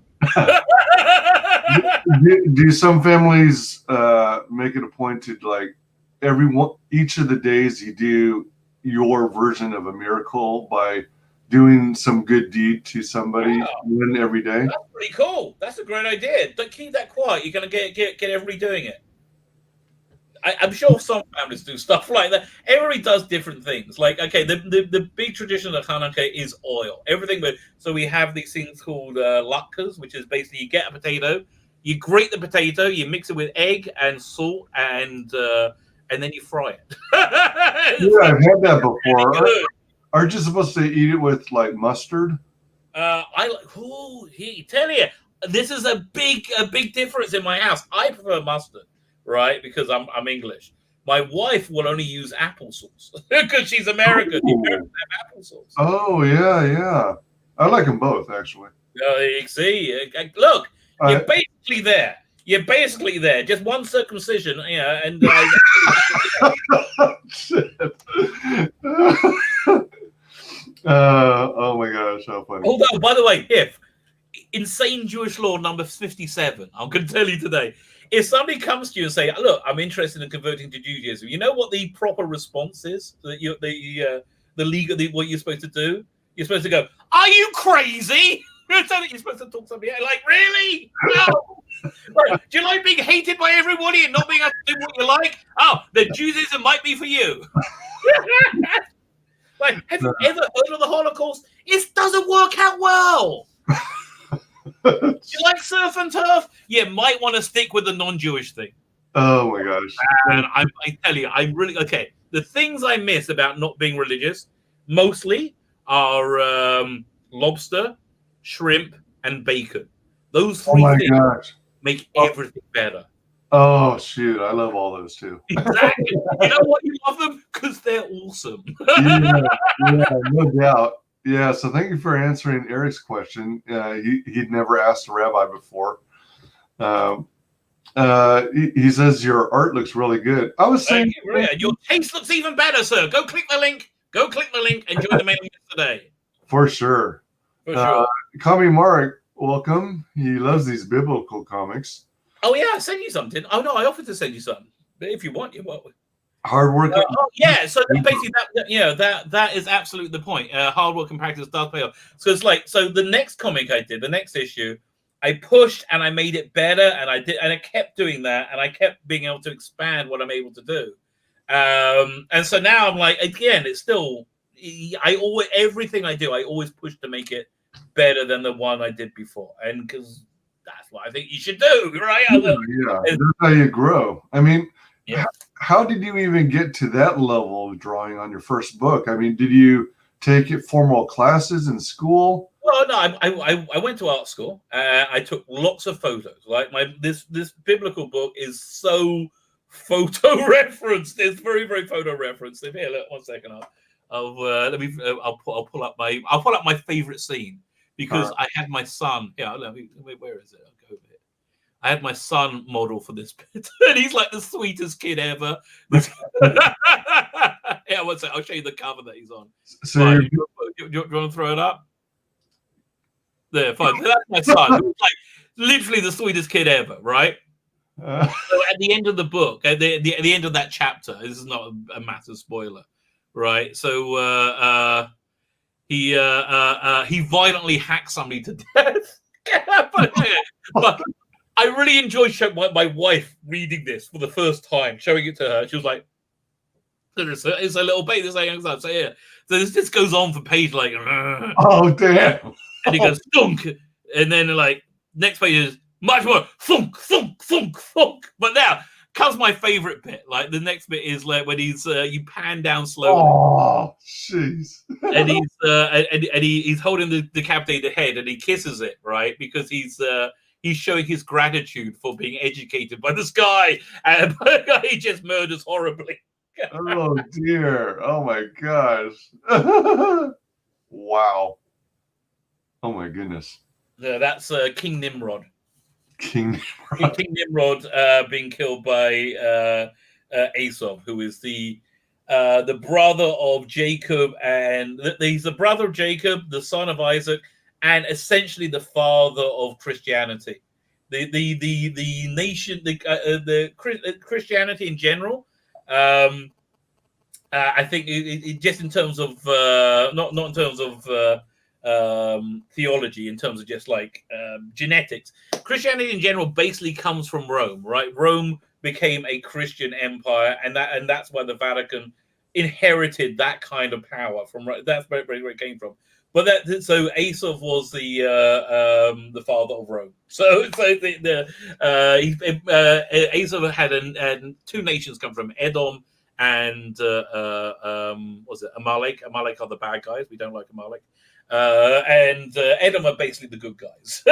Do some families make it a point to like each of the days you do your version of a miracle by doing some good deed to somebody one every day? That's pretty cool. That's a great idea. Don't keep that quiet. You're going to get everybody doing it. I'm sure some families do stuff like that. Everybody does different things. Like, okay, the big tradition of Hanukkah is oil. Everything. So we have these things called latkes, which is basically you get a potato, you grate the potato, you mix it with egg and salt, and then you fry it. Yeah, I've had that before. Aren't you supposed to eat it with like mustard? Tell you, this is a big difference in my house. I prefer mustard, right? Because I'm English. My wife will only use applesauce because she's American. Ooh. Americans have applesauce. Oh yeah. I like them both actually. You see, look, you're basically there. You're basically there. Just one circumcision, and Shit. Oh my gosh, how funny. although, by the way, if insane Jewish law number 57, I'm going to tell you today, if somebody comes to you and say, look, I'm interested in converting to Judaism, you know what the proper response is? What you're supposed to do? You're supposed to go, are you crazy? You're supposed to talk to somebody like, really? No. Right. Do you like being hated by everybody and not being able to do what you like? Oh, then Judaism might be for you. Like, have you ever heard of the Holocaust? It doesn't work out well. You like surf and turf? You might want to stick with the non-Jewish thing. Oh my gosh. And I tell you, I'm really okay. The things I miss about not being religious mostly are lobster, shrimp, and bacon. Those three things make everything better. Oh shoot, I love all those too. Exactly. You know what? You love them because they're awesome. yeah, no doubt. Yeah, so thank you for answering Eric's question. He'd never asked a rabbi before. He says your art looks really good. I was saying your taste looks even better, sir. Go click the link. Go click the link and join the mailing list today. For sure. For sure. Commie Mark, welcome. He loves these biblical comics. Oh yeah, I sent you something. Oh no, I offered to send you something. But if you want, you want. Hard work. Yeah, so basically that is absolutely the point. Hard work and practice does pay off. So it's like, so the next comic I did, the next issue, I pushed and I made it better, and I kept doing that, and I kept being able to expand what I'm able to do. And so now I'm like, again, it's still, everything I do, I always push to make it better than the one I did before, and because that's what I think you should do, right? Yeah, that's how you grow. I mean, how did you even get to that level of drawing on your first book? I mean, did you take formal classes in school? Well, no, I went to art school. I took lots of photos. Like this biblical book is so photo referenced. It's very, very photo referenced. Here, look, 1 second. I'll pull up my favorite scene, because I had my son. Yeah, where is it? I'll go over here. I had my son model for this bit, and he's like the sweetest kid ever. Yeah, 1 second. I'll show you the cover that he's on. So right. You want to throw it up? There, fine. So that's my son. Who's like literally the sweetest kid ever, right? So at the end of the book, at the end of that chapter, this is not a massive spoiler, right? So he violently hacks somebody to death. but I really enjoyed showing my wife reading this for the first time, showing it to her. She was like, "It's a little baby." This young son. So yeah, so this goes on for page like, oh damn, and he goes thunk, and then like next page is much more thunk, thunk, thunk, thunk. But now comes my favorite bit. Like the next bit is like when he's you pan down slowly. Oh, jeez. And he's holding the decapitated head, and he kisses it, right? Because he's showing his gratitude for being educated by this guy, and he just murders horribly. Oh dear! Oh my gosh! Wow! Oh my goodness! Yeah, that's King Nimrod. King Nimrod being killed by Esau, who is the brother of Jacob, and he's the brother of Jacob, the son of Isaac, and essentially the father of Christianity. The nation, the Christianity in general. I think it just in terms of not in terms of theology, in terms of just like genetics. Christianity in general basically comes from Rome, right? Rome became a Christian empire, and that's why the Vatican inherited that kind of power from. That's where it came from. But so Esau was the father of Rome. So Esau had two nations come from Edom and was it Amalek? Amalek are the bad guys. We don't like Amalek. And Edom are basically the good guys.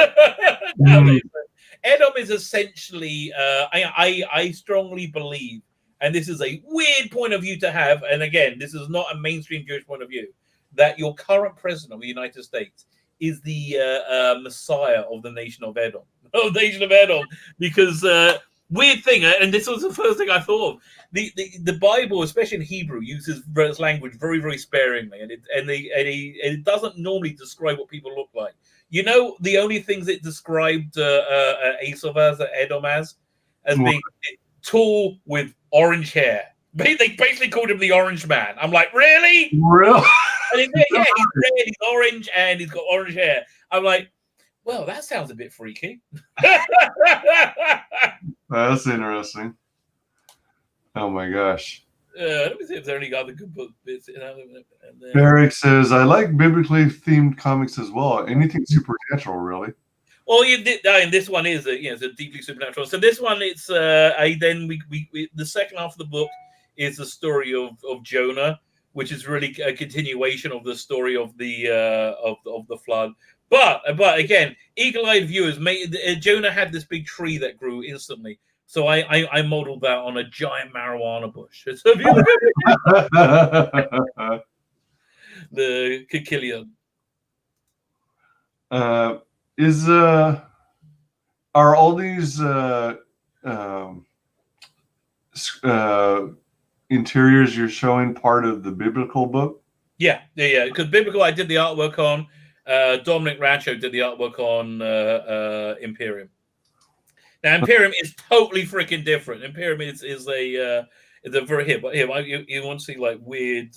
Edom is essentially, I strongly believe, and this is a weird point of view to have, and again, this is not a mainstream Jewish point of view, that your current president of the United States is the Messiah of the nation of Edom. Because weird thing, and this was the first thing I thought of. The Bible, especially in Hebrew, uses language very, very sparingly, and it doesn't normally describe what people look like. You know, the only things it described Esau as, Edom as being tall with orange hair. They basically called him the Orange Man. I'm like, really? Really? And he's red, he's orange, and he's got orange hair. I'm like, well, that sounds a bit freaky. That's interesting. Oh my gosh. Let me see if there are any other good book bits. Eric says, I like biblically themed comics as well. Anything supernatural, really. Well, you did. And this one is it's a deeply supernatural. So this one, it's then we the second half of the book is the story of Jonah, which is really a continuation of the story of the flood. But again, eagle-eyed viewers, Jonah had this big tree that grew instantly. So I modeled that on a giant marijuana bush. So if you look at the Kikilion. Are all these interiors you're showing part of the biblical book? Yeah. Because biblical, I did the artwork on. Dominic Rancho did the artwork on Imperium. Now, Imperium is totally freaking different. Imperium is a very here. But here, you want to see like weird.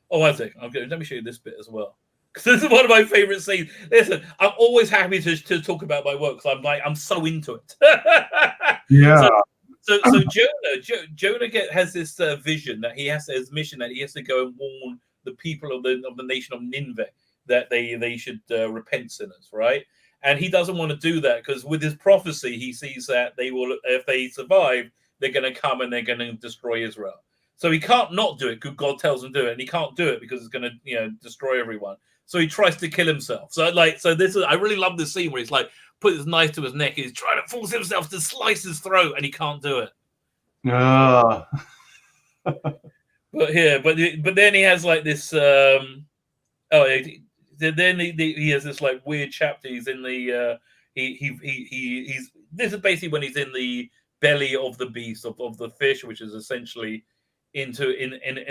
One second. Let me show you this bit as well. Because this is one of my favorite scenes. Listen, I'm always happy to talk about my work because I'm so into it. Yeah. So Jonah has this vision that he has his mission that he has to go and warn the people of the nation of Nineveh that they should repent sinners, right? And he doesn't want to do that because with his prophecy, he sees that they will, if they survive, they're going to come and they're going to destroy Israel. So he can't not do it because God tells him to do it, and he can't do it because it's going to destroy everyone. So he tries to kill himself. So this is, I really love this scene where he's like put his knife to his neck, and he's trying to force himself to slice his throat, and he can't do it. But then he has like this. Then he has this like weird chapter. He's in the he's this is basically when he's in the belly of the beast of the fish, which is essentially in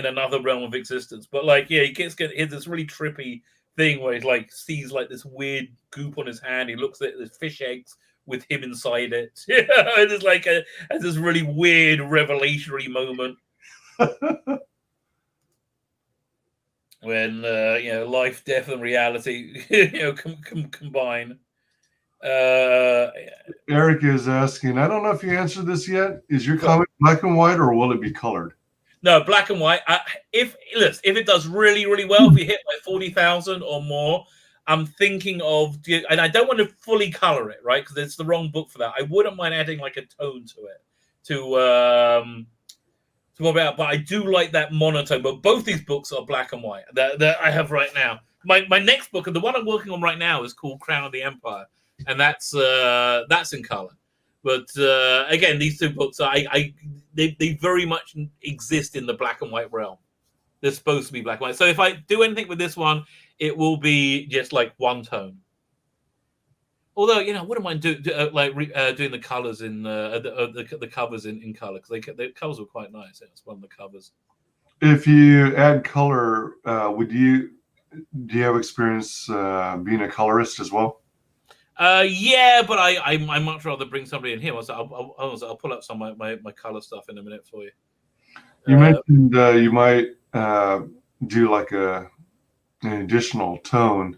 another realm of existence. But he gets this really trippy thing where he like sees like this weird goop on his hand. He looks at this fish eggs with him inside it. It's like has this really weird revelatory moment. When life, death, and reality combine. Eric is asking, I don't know if you answered this yet. Is your comic black and white or will it be colored? No, black and white. If it does really, really well, if you hit like 40,000 or more, I'm thinking of, and I don't want to fully color it, right? Because it's the wrong book for that. I wouldn't mind adding like a tone to it but I do like that monotone. But both these books are black and white that I have right now. My next book, and the one I'm working on right now, is called Crown of the Empire, and that's in color. But again, these two books, they very much exist in the black and white realm. They're supposed to be black and white. So if I do anything with this one, it will be just like one tone. Although, I wouldn't mind doing the colors in the covers in color, because the covers were quite nice. That's one of the covers. If you add color, do you have experience being a colorist as well? Yeah, but I much rather bring somebody in here. I'll pull up some of my color stuff in a minute for you. You mentioned you might do like an additional tone.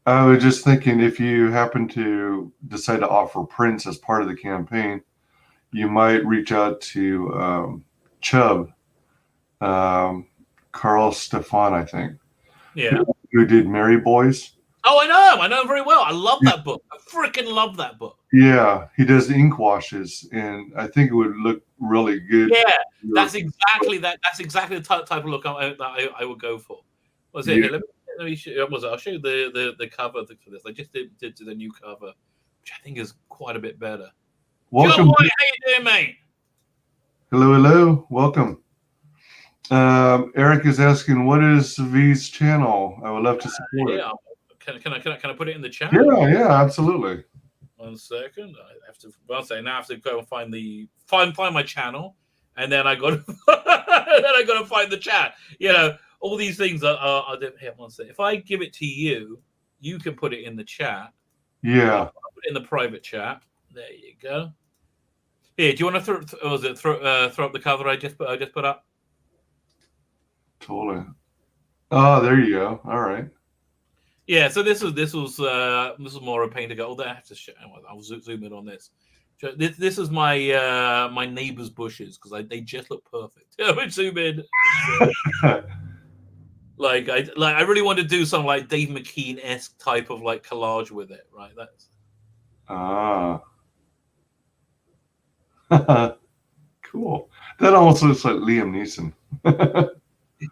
I was just thinking, if you happen to decide to offer prints as part of the campaign, you might reach out to Chubb, Carl Stefan, I think. Yeah. Who did Merry Boys. Oh, I know him very well. I love that book. I freaking love that book. Yeah, he does ink washes, and I think it would look really good. Yeah, that's exactly that. That's exactly the type of look I would go for. What's it? Yeah. Let me show, I'll show you the cover for this. I just did the new cover, which I think is quite a bit better. Welcome. How you doing, mate? Hello, hello. Welcome. Eric is asking, what is V's channel? I would love to support it. Can I put it in the chat? Yeah, absolutely. 1 second. I have to. Well, say now I have to go and find my channel, and then I got to find the chat. All these things are here. 1 second. If I give it to you, you can put it in the chat. Yeah. I'll put it in the private chat. There you go. Here, do you want to throw up the cover I just put up? Totally. Oh, there you go. All right. Yeah. So this was more a pain to go. Although I have to show. I'll zoom in on this. This is my my neighbor's bushes because they just look perfect. Zoom in. I really want to do some like Dave McKean-esque type of like collage with it, right? That's cool. That almost looks like Liam Neeson.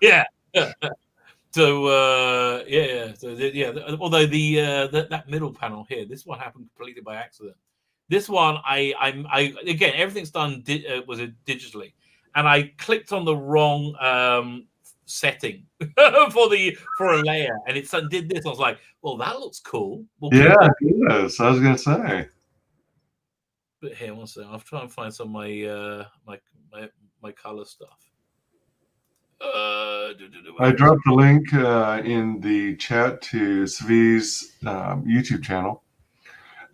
Yeah. So yeah. So yeah. Although that middle panel here, this one happened completely by accident. This one, I again, everything's done digitally, and I clicked on the wrong setting for a layer, and it did this. I was like, well, that looks cool. Yeah, it is. I was gonna say. But here, 1 second. I'll try and find some of my color stuff. I dropped a link in the chat to Svi's YouTube channel.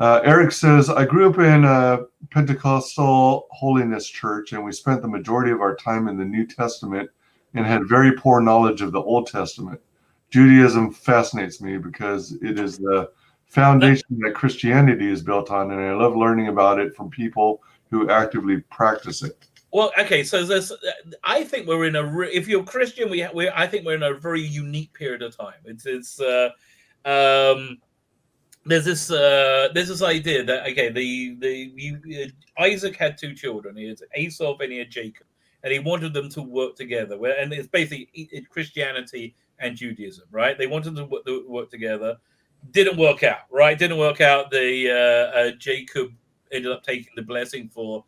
Eric says, I grew up in a Pentecostal holiness church, and we spent the majority of our time in the New Testament and had very poor knowledge of the Old Testament. Judaism fascinates me because it is the foundation that Christianity is built on, and I love learning about it from people who actively practice it. Well, okay, so I think we're in if you're Christian, I think we're in a very unique period of time. There's this idea that Isaac had 2 children. He had Esau and he had Jacob, and he wanted them to work together. And it's basically Christianity and Judaism, right? They wanted them to work together. Didn't work out, right? Didn't work out. Jacob ended up taking the blessing for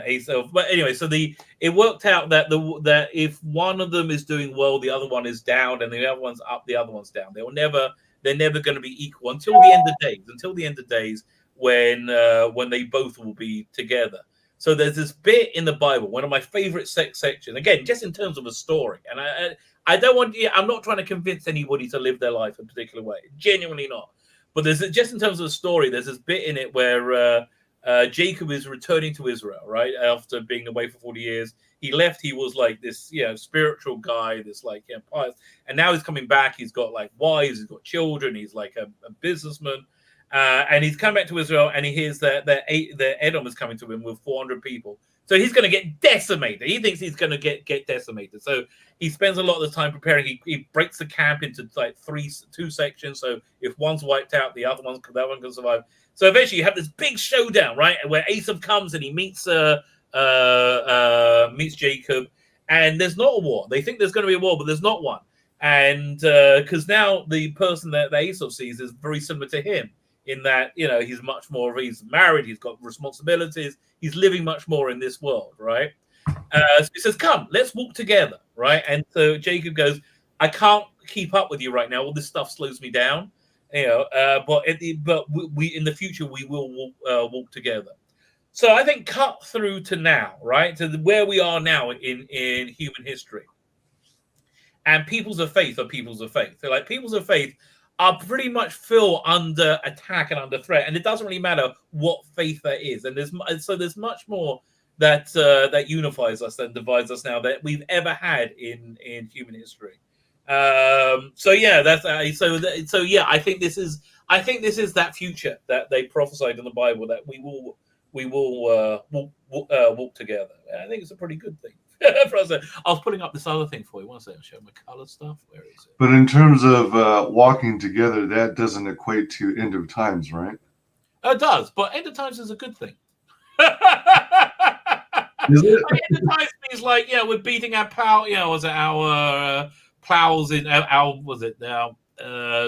Esau. But anyway, so it worked out that if one of them is doing well, the other one is down, and the other one's up, the other one's down. They're never going to be equal until the end of days, when they both will be together. So there's this bit in the Bible, one of my favorite sections, again, just in terms of a story. And I'm not trying to convince anybody to live their life a particular way, genuinely not. But just in terms of the story, there's this bit in it where Jacob is returning to Israel, right? After being away for 40 years. He left, he was like this, spiritual guy, this like pious, and now he's coming back. He's got like wives, he's got children, he's like a businessman, and he's come back to Israel, and he hears that Edom is coming to him with 400 people. So he's going to get decimated. He thinks he's going to get decimated. So he spends a lot of the time preparing. He breaks the camp into like 2 sections. So if one's wiped out, that one can survive. So eventually you have this big showdown, right? Where Esau comes and he meets Jacob, and there's not a war. They think there's going to be a war, but there's not one. And because now the person that Esau sees is very similar to him in that, he's much more, he's married, he's got responsibilities, he's living much more in this world, right? So he says, come, let's walk together, right? And so Jacob goes, I can't keep up with you right now. All this stuff slows me down, but we in the future, we will walk together. So I think cut through to now, right? To where we are now in human history. And peoples of faith are peoples of faith. They're like peoples of faith are pretty much feel under attack and under threat. And it doesn't really matter what faith that is. And there's much more that unifies us than divides us now that we've ever had in human history. So yeah, I think this is that future that they prophesied in the Bible, that we will walk together. I think it's a pretty good thing. I was putting up this other thing for you. 1 second, I'll show my color stuff. Where is it? But in terms of walking together, that doesn't equate to end of times, right? It does, but end of times is a good thing. Is it? End of times means like, we're beating our plow. Was it our plows in our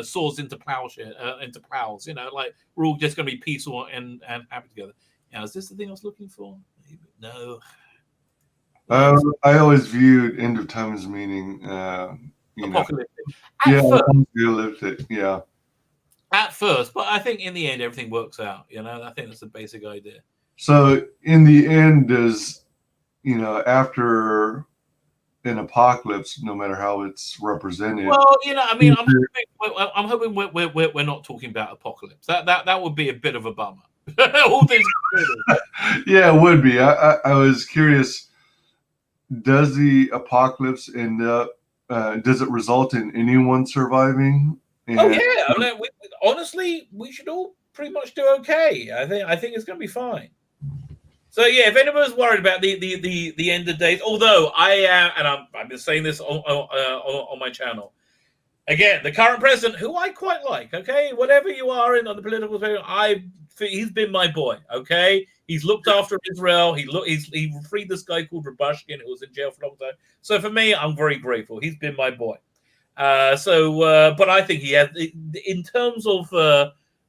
swords into plowshare, into plows? Like we're all just going to be peaceful and happy together. Is this the thing I was looking for? No. I always viewed end of times meaning, Apocalyptic. apocalyptic. Yeah. At first, but I think in the end everything works out. I think that's the basic idea. So in the end, does after an apocalypse, no matter how it's represented? Well, I'm hoping we're not talking about apocalypse. That would be a bit of a bummer. All things considered. Yeah, it would be. I was curious. Does the apocalypse end up? Does it result in anyone surviving? Oh yeah, honestly, we should all pretty much do okay. I think it's going to be fine. So yeah, if anyone's worried about the end of days, although I am, and I've been saying this on my channel. Again, the current president, who I quite like, okay, whatever you are on the political spectrum, he's been my boy, okay. He's looked after Israel. He freed this guy called Rabbi who was in jail for a long time. So for me, I'm very grateful. He's been my boy. But I think he has, in terms of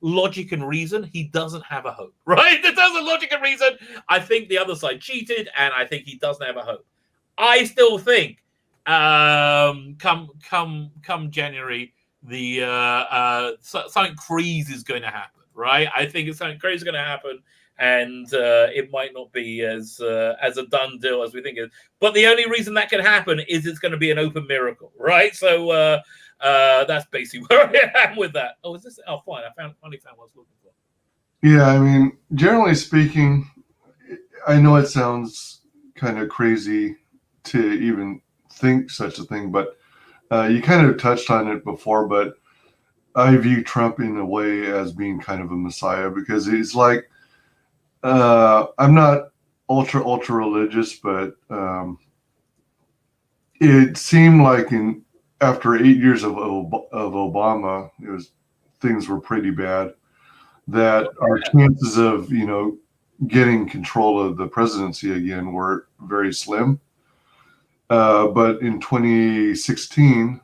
logic and reason, he doesn't have a hope, right? In terms of logic and reason, I think the other side cheated, and I think he doesn't have a hope. I still think come January, something crazy is going to happen, right? I think it's something crazy is going to happen, and it might not be as a done deal as we think it is. But the only reason that can happen is it's going to be an open miracle, right? So that's basically where I am with that. Oh, is this? Oh, fine. I finally found what I was looking for. Yeah, I mean, generally speaking, I know it sounds kind of crazy to even think such a thing, but you kind of touched on it before, but I view Trump in a way as being kind of a messiah, because he's like, I'm not ultra religious, but it seemed like after 8 years of Obama, things were pretty bad, that our chances of getting control of the presidency again were very slim. But in 2016,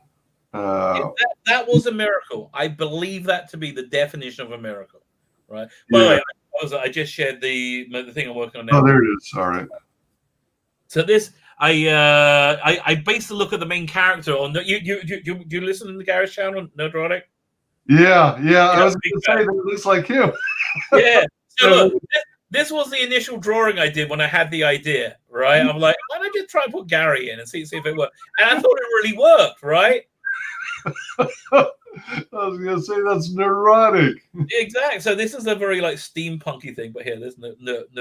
that was a miracle. I believe that to be the definition of a miracle, right? By the way, I just shared the thing I'm working on now. Oh, there it is. All right. So this, I based the look of the main character on the. You listen to the Garage channel, Nerdrotic? Yeah. I was going to say that it looks like him. Yeah. So look, this was the initial drawing I did when I had the idea, right? I'm like, why don't I just try and put Gary in and see if it worked? And I thought it really worked, right? I was going to say that's neurotic. Exactly. So this is a very like steampunky thing, but here there's no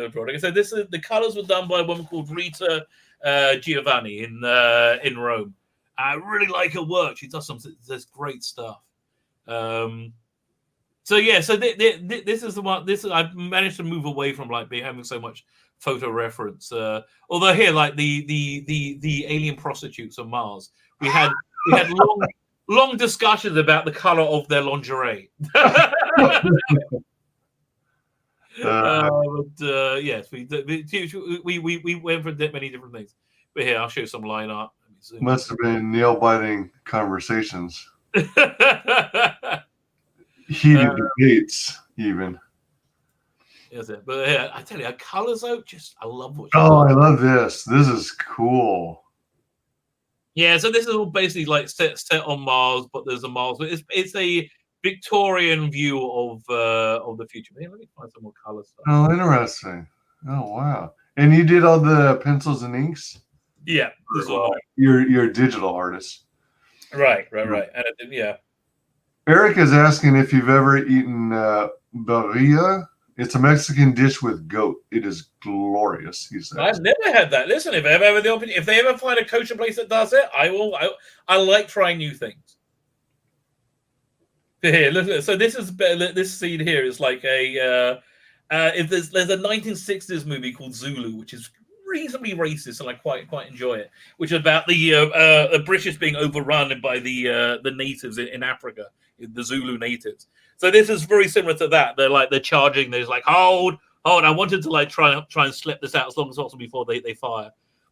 drawing. So this is the colors were done by a woman called Rita Giovanni in Rome. I really like her work. She does there's great stuff. So yeah, so this is the one. I've managed to move away from like having so much photo reference. Although here, like the alien prostitutes on Mars, we had long discussions about the color of their lingerie. Yes, we went for many different things. But here, I'll show you some line art. Must have been nail-biting conversations. Heated debates, even. Is it? But yeah, I tell you, colors out. I love what. I love this. This is cool. Yeah, so this is all basically like set on Mars, but there's a Mars. It's a Victorian view of the future. Let me find some more color stuff. Oh, interesting. Oh, wow! And you did all the pencils and inks? Yeah, this one. You're a digital artist, right? And yeah. Eric is asking if you've ever eaten birria. It's a Mexican dish with goat. It is glorious, he says. I've never had that. Listen, if they ever find a kosher place that does it, I will. I like trying new things. Here, look. So this scene here is like a. If there's a 1960s movie called Zulu, which is reasonably racist, and I quite enjoy it, which is about the British being overrun by the natives in Africa, the Zulu natives. So this is very similar to that. They're charging. There's like hold. I wanted to like try and slip this out as long as possible before they fire.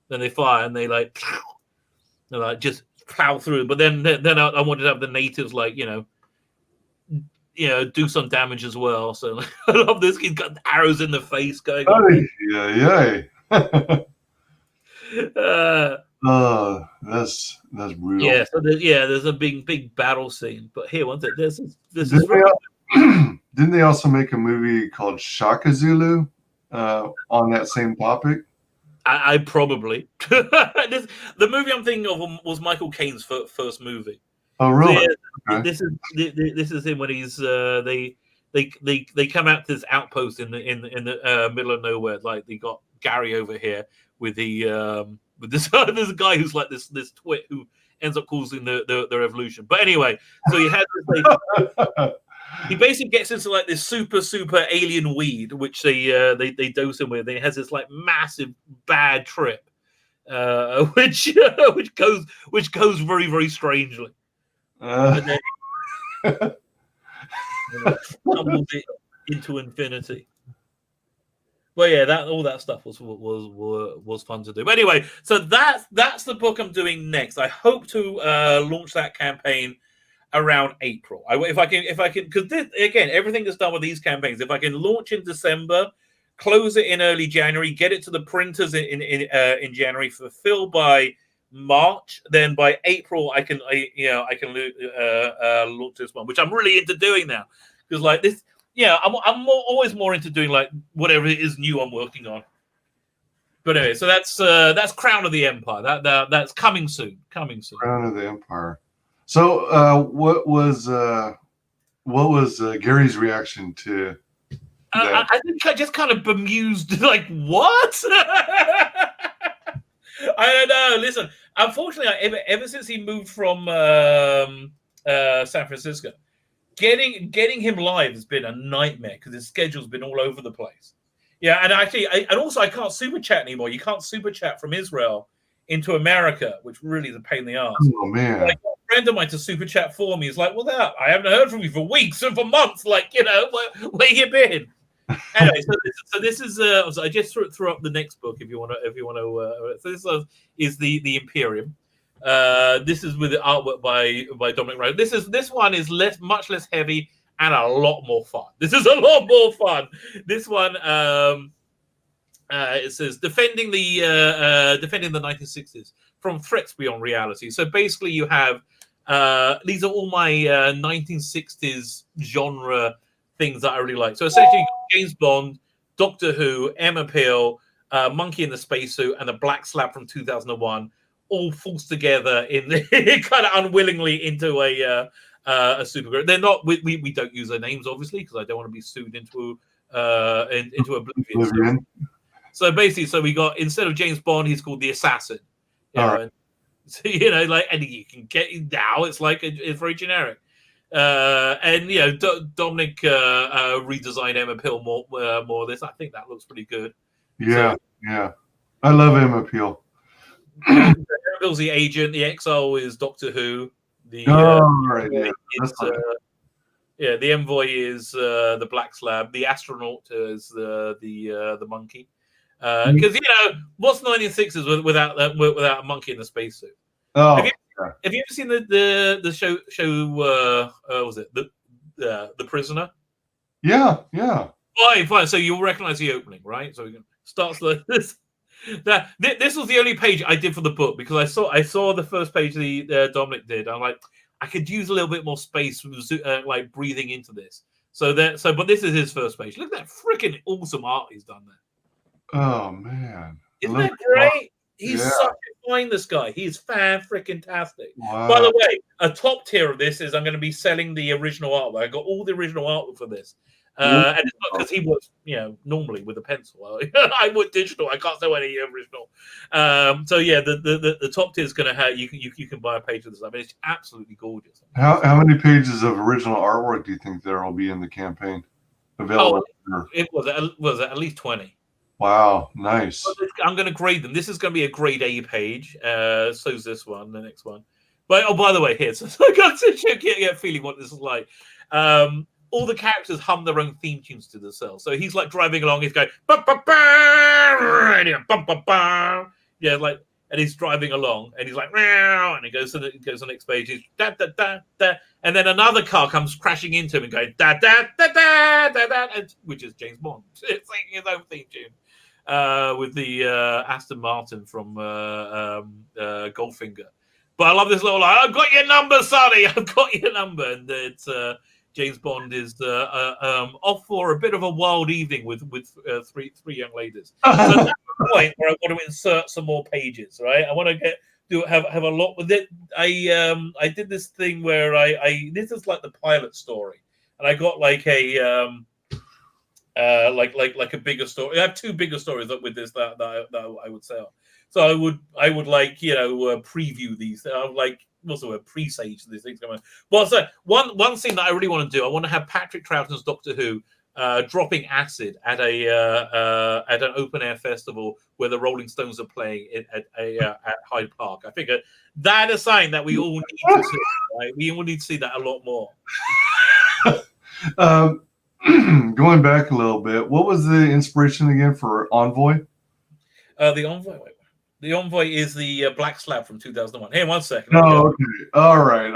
Then they fire and they like just plow through. But then I wanted to have the natives do some damage as well. So I love this. He's got arrows in the face going. Yeah. That's brutal. Yeah, so there's a big battle scene. But here, one thing, this is Didn't they also make a movie called Shaka Zulu on that same topic? I probably the movie I'm thinking of was Michael Caine's first movie. Oh, really? So, yeah, Okay. this is him when he's they come out to this outpost in the middle of nowhere. Like they got Gary over here with with this there's a guy who's like this twit who ends up causing the revolution. But anyway, so he has this, he basically gets into like this super alien weed, which they dose him with. And he has this like massive bad trip, which goes very strangely. And then tumbles it into infinity. Well, yeah, all that stuff was fun to do. But anyway, so that's the book I'm doing next. I hope to launch that campaign around April. If I can, because again, everything that's done with these campaigns. If I can launch in December, close it in early January, get it to the printers in January, fulfill by March, then by April I can launch this one, which I'm really into doing now, because like this. Yeah, I'm always more into doing like whatever it is new I'm working on. But anyway, so that's Crown of the Empire. That's coming soon. Crown of the Empire. So what was Gary's reaction to that? I think I just kind of bemused, like, what? I don't know. Listen, unfortunately, ever since he moved from San Francisco, getting him live has been a nightmare because his schedule's been all over the place. Yeah, and actually, and also I can't super chat anymore. You can't super chat from Israel into America, which really is a pain in the ass. Oh man! Like a friend of mine to super chat for me is like, "Well, I haven't heard from you for weeks and for months. Like, where you been?" Anyway, so this is. So I just threw up the next book if you want to. So this is the Imperium. This is with the artwork by Dominic Rose. This one is much less heavy and a lot more fun. This is a lot more fun. This one it says defending the 1960s from threats beyond reality. So basically, you have these are all my 1960s genre things that I really like. So essentially, James Bond, Doctor Who, F.A.M.I.L.Y, Monkey in the Spacesuit, and the Black Slab from 2001. All falls together in kind of unwillingly into a supergroup. They're not. We don't use their names obviously because I don't want to be sued into oblivion. So basically, we got instead of James Bond, he's called the Assassin. Right. So and you can get now. It's like it's very generic. And Dominic redesigned F.A.M.I.L.Y more of this. I think that looks pretty good. Yeah, yeah. I love F.A.M.I.L.Y. F.A.M.I.L.'s the agent. The Exile is Doctor Who. The the Envoy is the Black Slab. The Astronaut is the Monkey. Because what's 1960s without a monkey in the spacesuit? Oh, have you ever seen the show? Was it the Prisoner? Yeah. Fine. So you'll recognize the opening, right? So we can start this. This was the only page I did for the book because I saw the first page the Dominic did. I'm like, I could use a little bit more space, like breathing into this. But this is his first page. Look at that freaking awesome art he's done there. Oh man, isn't that great? He's such a fine. This guy, he's fan-freaking-tastic. Wow. By the way, a top tier of this is I'm going to be selling the original artwork. I got all the original artwork for this. And it's not because he works, normally with a pencil. I work digital. I can't sell any original. So yeah, the top tier is going to have you can buy a page of this. I mean, it's absolutely gorgeous. How many pages of original artwork do you think there will be in the campaign available? It was at least 20. Wow, nice. I'm going to grade them. This is going to be a grade A page. So's this one, the next one. But by the way, here, so I got to get a feeling what this is like. All the characters hum their own theme tunes to themselves. So he's like driving along, he's going, bah, bah, bah, bah, bah, bah. Yeah, like, and he's driving along, and he's like, meow, and he goes to the next page, he's da da da da, and then another car comes crashing into him and going da da da da da da, which is James Bond singing his own theme tune. with the Aston Martin from Goldfinger. But I love this little line. I've got your number, Sonny. I've got your number. And it's James Bond is off for a bit of a wild evening with three young ladies. So that's the point where I want to insert some more pages, right? I want to have a lot with it. I did this thing where this is like the pilot story, and I got like a like a bigger story. I have two bigger stories with this that I would sell. So I would like preview these. I would like what's the word, presage these things coming. Well, so one thing that I really want to do, I want to have Patrick Troughton's Doctor Who dropping acid at an open air festival where the Rolling Stones are playing at Hyde Park. I figure that is something that we all need to see. Right? We all need to see that a lot more. Going back a little bit, what was the inspiration again for Envoy? The Envoy. The Envoy is the Black Slab from 2001. Here, 1 second. Oh, okay. All right.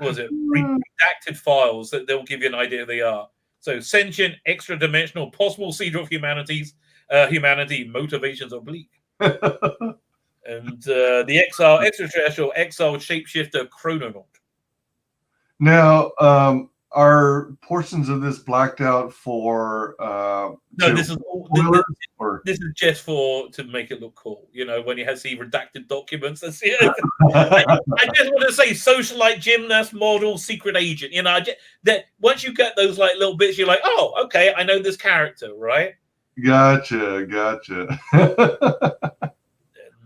Was it redacted files that they'll give you an idea of they are. So sentient, extra-dimensional, possible seed of humanity, motivations oblique. And the extraterrestrial, exiled shapeshifter Chrononaut. Now, are portions of this blacked out for no, this is just to make it look cool. When you have see redacted documents. That's it. I just want to say socialite, gymnast, model, secret agent. That once you get those like little bits, you're like, oh, okay, I know this character, right? Gotcha. And,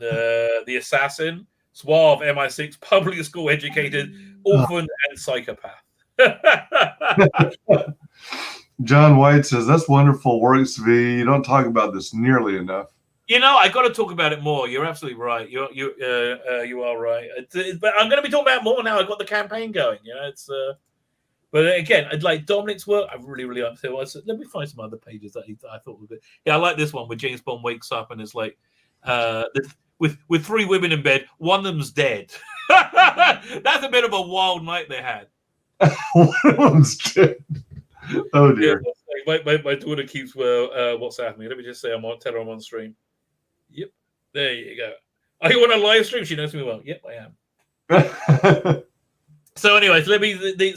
the assassin, suave, MI6, public school educated, orphan, and psychopath. John White says that's wonderful works, V. You don't talk about this nearly enough. I got to talk about it more. You're absolutely right. You are right. But I'm going to be talking about it more now. I've got the campaign going. It's. But again, like Dominic's work, I really like. So let me find some other pages that I thought were good. Yeah, I like this one where James Bond wakes up and it's like, with three women in bed, one of them's dead. That's a bit of a wild night they had. One of them's dead. Oh dear. Yeah, my daughter keeps WhatsApp me. Let me just say tell her I'm on stream. Yep. There you go. Are you on a live stream? She knows me well. Yep, I am. So anyways,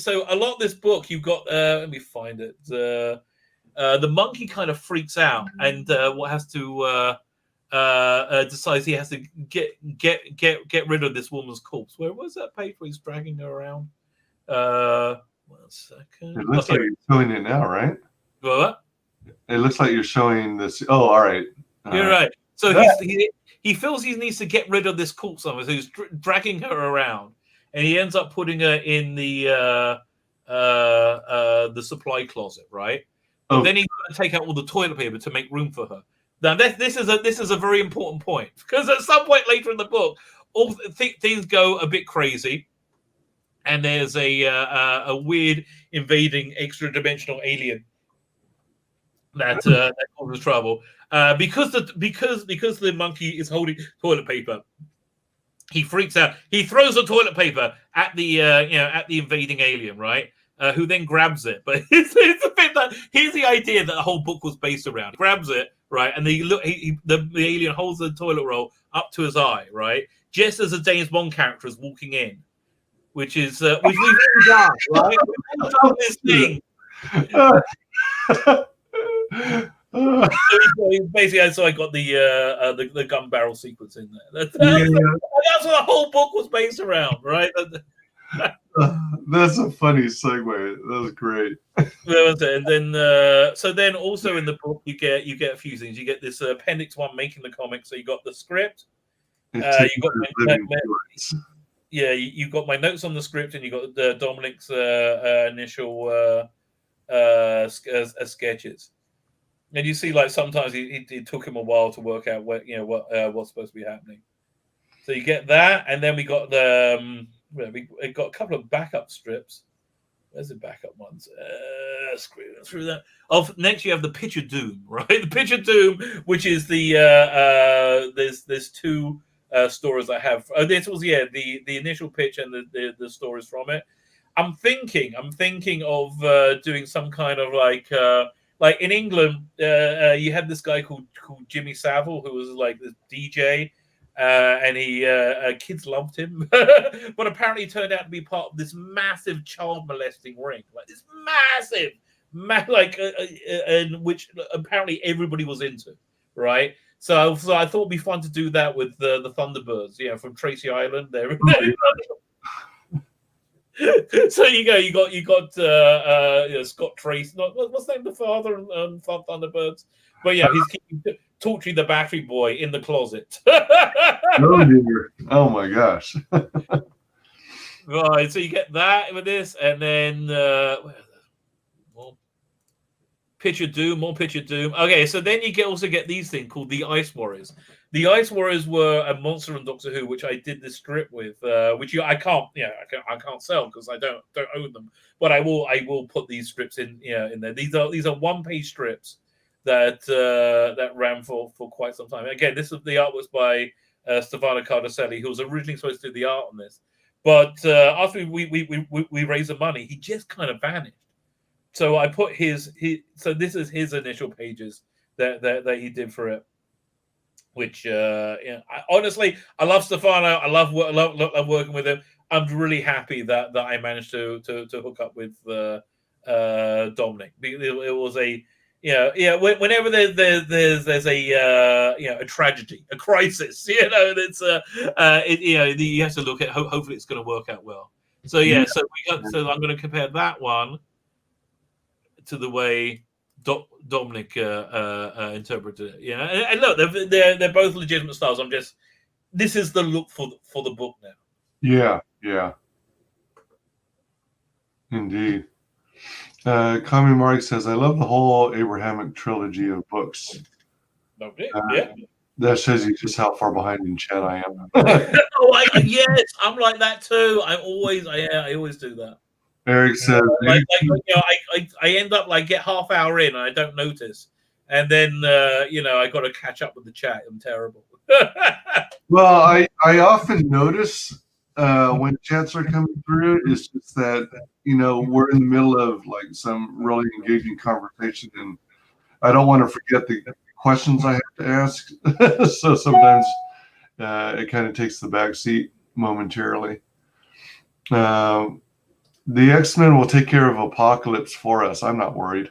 so a lot of this book you've got let me find it. The monkey kind of freaks out and has to decides he has to get rid of this woman's corpse. Where was that page where he's dragging her around? 1 second. It looks like you're showing it now, right? What? It looks like you're showing this. Oh, all right. You're right. So he feels he needs to get rid of this corpse somewhere, so he's dragging her around, and he ends up putting her in the supply closet, right? But then he's going to take out all the toilet paper to make room for her. Now, this is a very important point, because at some point later in the book, all things go a bit crazy. And there's a weird invading extra-dimensional alien that causes trouble because the monkey is holding toilet paper. He freaks out. He throws the toilet paper at the invading alien, right? Who then grabs it. But it's a bit that here's the idea that the whole book was based around. He grabs it, right, and the alien holds the toilet roll up to his eye, right, just as a James Bond character is walking in. Which we've already done, right? We've done this thing. Basically, so I got the gun barrel sequence in there. That's what the whole book was based around, right? That's a funny segue. That was great. And then, so then also in the book, you get a few things. You get this appendix 1 making the comic. So you got the script. You got you got my notes on the script, and you got Dominic's initial sketches. And you see, like sometimes it took him a while to work out what's supposed to be happening. So you get that, and then we got we got a couple of backup strips. Where's the backup ones? Screwing through that. Next you have the Pitch of Doom, right? The Pitch of Doom, which is the there's two stories I have. This was the initial pitch and the stories from it. I'm thinking of doing some kind of like like in England, you had this guy called Jimmy Savile, who was like this DJ, and he kids loved him, but apparently he turned out to be part of this massive child molesting ring, like this massive, and which apparently everybody was into, right? So I thought it'd be fun to do that with the Thunderbirds, from Tracy Island. There. So you got Scott Tracy. What's the name of the father and Thunderbirds? But yeah, he's keeping torturing the battery boy in the closet. Oh dear! Oh my gosh! Right, so you get that with this, and then more Picture Doom. Okay, so then you also get these things called the Ice Warriors. The Ice Warriors were a monster on Doctor Who, which I did this strip with, which I can't sell because I don't own them. But I will put these strips in there. These are one-page strips that ran for quite some time. Again, the art was by Stefano Cardacelli, who was originally supposed to do the art on this, but after we raised the money, he just kind of vanished. So I put so this is his initial pages that he did for it. Which honestly, I love Stefano. I love working with him. I'm really happy that I managed to hook up with Dominic. It was whenever there's a tragedy, a crisis, it's you have to look at. Hopefully, it's going to work out well. So so I'm going to compare that one to the way Dominic interpreted it, and look, they're both legitimate styles. This is the look for the book now. Yeah, indeed. Kami Mark says, "I love the whole Abrahamic trilogy of books." Okay, that shows you just how far behind in chat I am. Yes, I'm like that too. I always do that. Eric says, I end up get half hour in and I don't notice, and then I got to catch up with the chat. I'm terrible. Well, I often notice when chats are coming through. It's just that we're in the middle of some really engaging conversation, and I don't want to forget the questions I have to ask. So sometimes it kind of takes the back seat momentarily. The X-Men will take care of Apocalypse for us. I'm not worried.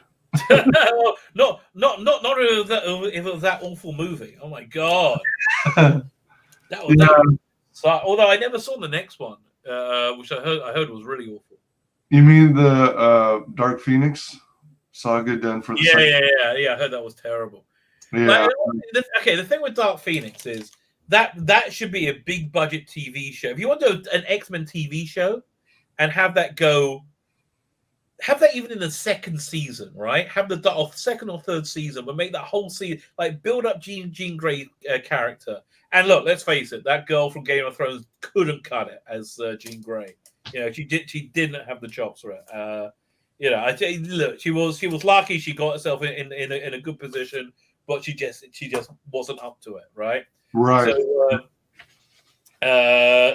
Not if it was that awful movie. Oh my god. Although I never saw the next one, which I heard was really awful. You mean the Dark Phoenix saga done for the Yeah. I heard that was terrible. Yeah. The thing with Dark Phoenix is that should be a big budget TV show. If you want to do an X-Men TV show and have that even in the second season, right? Have the second or third season, but make that whole season build up Jean Grey character. And look, let's face it, that girl from Game of Thrones couldn't cut it as Jean Grey. She didn't have the chops for it. I tell you, look, she was lucky she got herself in a good position, but she just wasn't up to it, right? Right.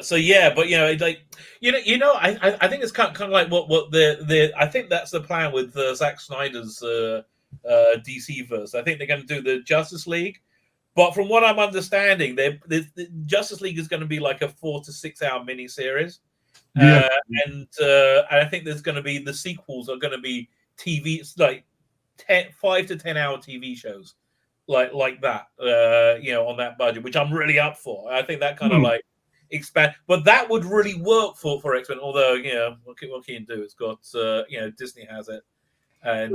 So yeah, but I think it's kind of like what the I think that's the plan with Zack Snyder's DC verse. I think they're going to do the Justice League, but from what I'm understanding, the Justice League is going to be like a 4 to 6 hour miniseries. Yeah. And I think there's going to be the sequels are going to be TV 5 to 10 hour TV shows like that on that budget, which I'm really up for. I think that kind of expand, but that would really work for X-Men. Although what can you do? It's got Disney has it, and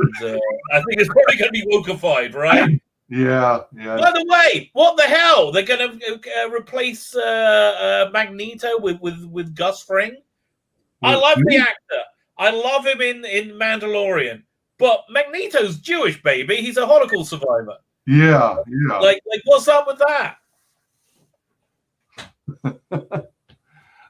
I think it's probably going to be wokified, right? Yeah. By the way, what the hell? They're going to replace Magneto with Gus Fring. I love the actor. I love him in Mandalorian, but Magneto's Jewish, baby. He's a Holocaust survivor. Yeah. Like what's up with that?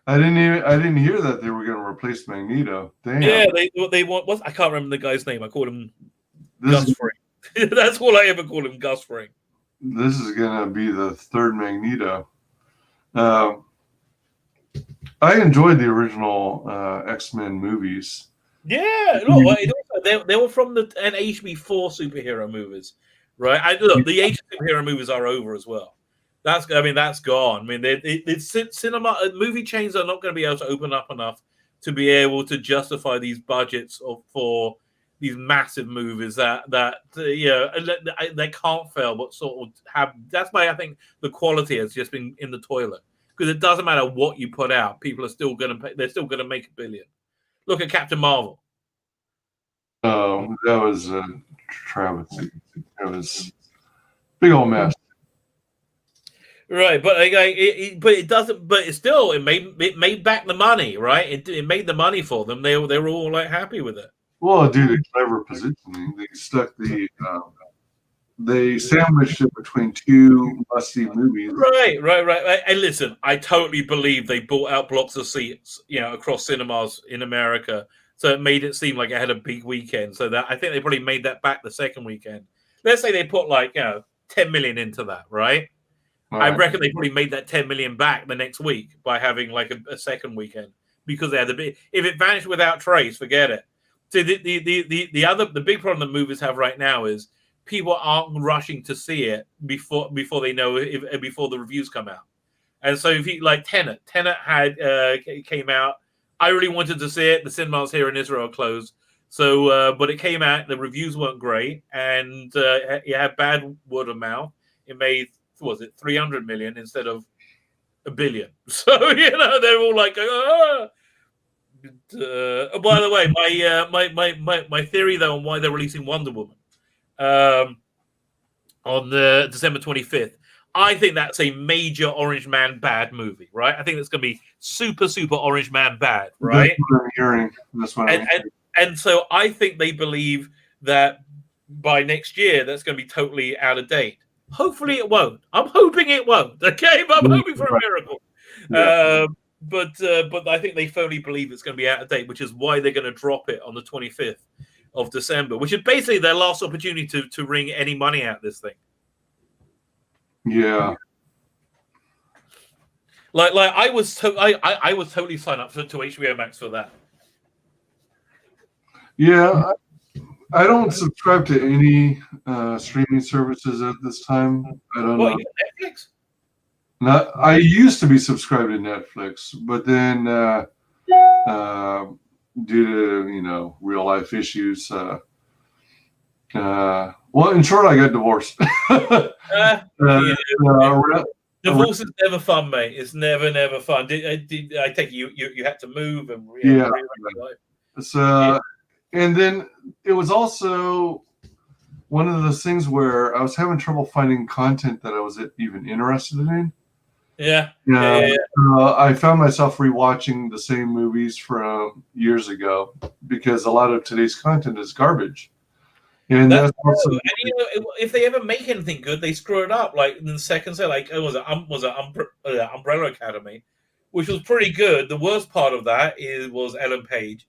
I didn't hear that they were going to replace Magneto. Damn. Yeah, they want. I can't remember the guy's name. I called him Gus Fring. That's all I ever call him, Gus Fring. This is going to be the third Magneto. I enjoyed the original X-Men movies. Yeah, look, they were from an age before superhero movies, right? Look, the age of superhero movies are over as well. That's gone. I mean, it's cinema movie chains are not going to be able to open up enough to be able to justify these budgets for these massive movies that they can't fail, but sort of have. That's why I think the quality has just been in the toilet, because it doesn't matter what you put out, people are still going to pay. They're still going to make $1 billion. Look at Captain Marvel. Oh, that was a travesty. It was a big old mess. Right, but but it doesn't. But it made back the money, right? It made the money for them. They were all like happy with it. Well, due to clever positioning, they sandwiched it between two must-see movies. Right. And listen, I totally believe they bought out blocks of seats, across cinemas in America, so it made it seem like it had a big weekend. So that I think they probably made that back the second weekend. Let's say they put 10 million into that, right? I reckon they probably made that 10 million back the next week by having a second weekend, because they had if it vanished without trace, forget it. So the big problem that movies have right now is people aren't rushing to see it before they know before the reviews come out. And so if you Tenet had came out, I really wanted to see it. The cinemas here in Israel are closed, so but it came out. The reviews weren't great, and it had bad word of mouth. It made 300 million instead of $1 billion. So they're all like, by the way, my theory though on why they're releasing Wonder Woman on the December 25th, I think that's a major Orange Man bad movie, right? I think that's going to be super Orange Man bad, right? That's what I'm hearing. That's what I'm hearing. And so I think they believe that by next year that's going to be totally out of date. Hopefully it won't. I'm hoping it won't. Okay, but I'm hoping for a miracle. Yeah. But I think they firmly believe it's going to be out of date, which is why they're going to drop it on the 25th of December, which is basically their last opportunity to wring any money out of this thing. Yeah. I was totally signed up to HBO Max for that. Yeah. I don't subscribe to any streaming services at this time. I don't know. Netflix? I used to be subscribed to Netflix, but then due to real life issues, well, in short, I got divorced. Divorce is never fun, mate. It's never fun. Did I take you had to move and So. And then it was also one of those things where I was having trouble finding content that I was even interested in. Yeah. I found myself rewatching the same movies from years ago because a lot of today's content is garbage. And that's also, and if they ever make anything good, they screw it up. Like in the second set, was it Umbrella Academy, which was pretty good. The worst part of that was Ellen Page.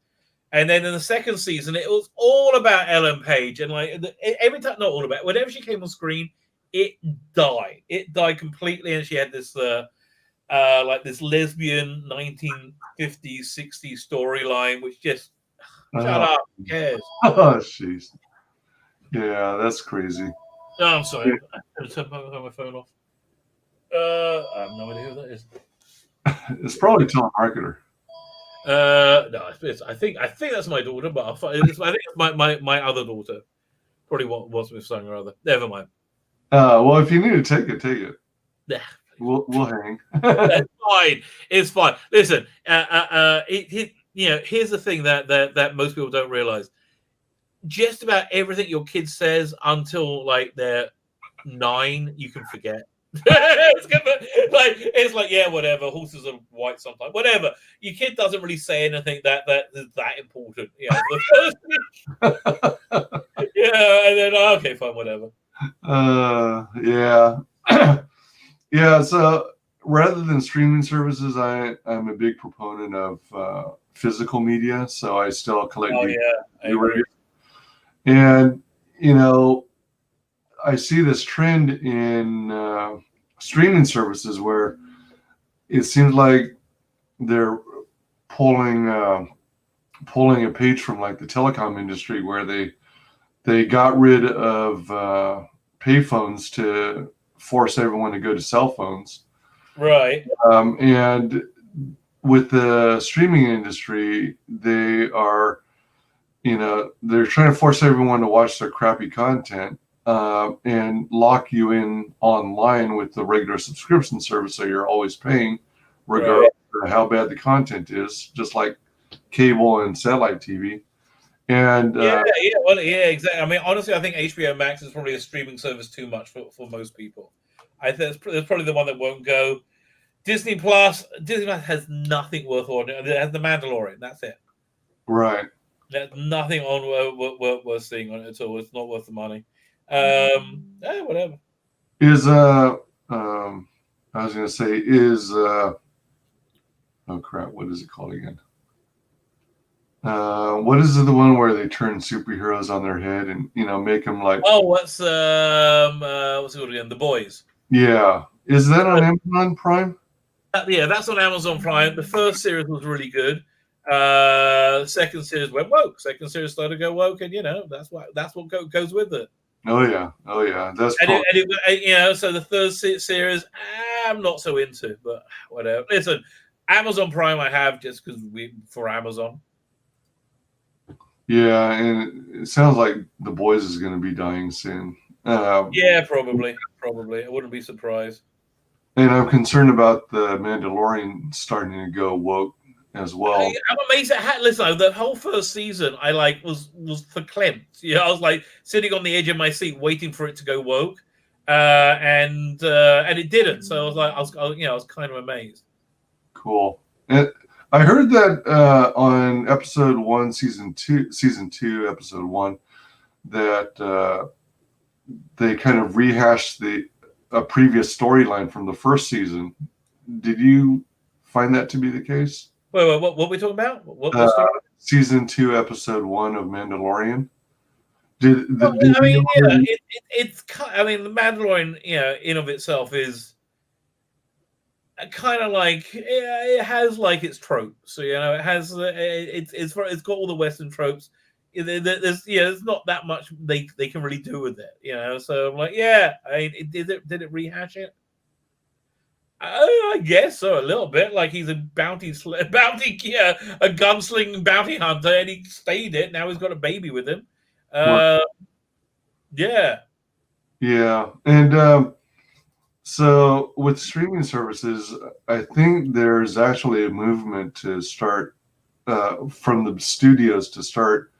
And then in the second season, it was all about Ellen Page. And every time, not all about, whenever she came on screen, it died. It died completely. And she had this this lesbian 1950s, 60s storyline, which just, shut up, who cares? Oh, jeez. Yeah, that's crazy. No, I'm sorry. I turned my phone off. I have no idea who that is. It's probably a telemarketer. No, I think that's my daughter, but I think it's my other daughter. Probably wants with something or other. Never mind. Well, if you need to take it. Yeah, we'll hang. It's fine. It's fine. Listen, here's the thing that most people don't realize. Just about everything your kid says until they're 9, you can forget. It's like yeah, whatever. Horses are white sometimes. Whatever. Your kid doesn't really say anything that is that important. Yeah. Yeah, and then okay, fine, whatever. Yeah. Yeah. So rather than streaming services, I'm a big proponent of physical media. So I still collect. Oh yeah, I agree. And I see this trend in streaming services where it seems like they're pulling pulling a page from like the telecom industry where they got rid of payphones to force everyone to go to cell phones. Right. And with the streaming industry, they are, they're trying to force everyone to watch their crappy content and lock you in online with the regular subscription service, so you're always paying, regardless of how bad the content is, just like cable and satellite TV. And exactly. I mean, honestly, I think HBO Max is probably a streaming service too much for most people. I think it's probably the one that won't go. Disney Plus has nothing worth ordering. It has The Mandalorian. That's it. Right. There's nothing on worth seeing on it at all. It's not worth the money. Whatever. I was gonna say oh crap, what is it called again? What is it, the one where they turn superheroes on their head and make them like? Oh, what's it called again? The Boys. Yeah, is that on Amazon Prime? Yeah, that's on Amazon Prime. The first series was really good. The second series went woke. Second series started to go woke, and that's what goes with it. Oh yeah, that's so the third series I'm not so into, but whatever. Listen, Amazon Prime I have just because for Amazon. Yeah, and it sounds like The Boys is going to be dying soon. Yeah, probably. I wouldn't be surprised. And I'm concerned about the Mandalorian starting to go woke as well. I'm amazed at listen, the whole first season I was verklempt. I was like sitting on the edge of my seat waiting for it to go woke. And it didn't. So I was kind of amazed. Cool. And I heard that on episode 1, season 2, episode 1, that they kind of rehashed a previous storyline from the first season. Did you find that to be the case? Wait, what are we talking about? What season 2, episode 1 of Mandalorian. The Mandalorian, in of itself is kind of like it has like its tropes. So it has it's got all the Western tropes. There's not that much they can really do with it. So I'm like, did it rehash it? I guess so, a little bit. Like he's a a gunsling bounty hunter, and he stayed it. Now he's got a baby with him. Yeah, and so with streaming services, I think there's actually a movement to start from the studios to start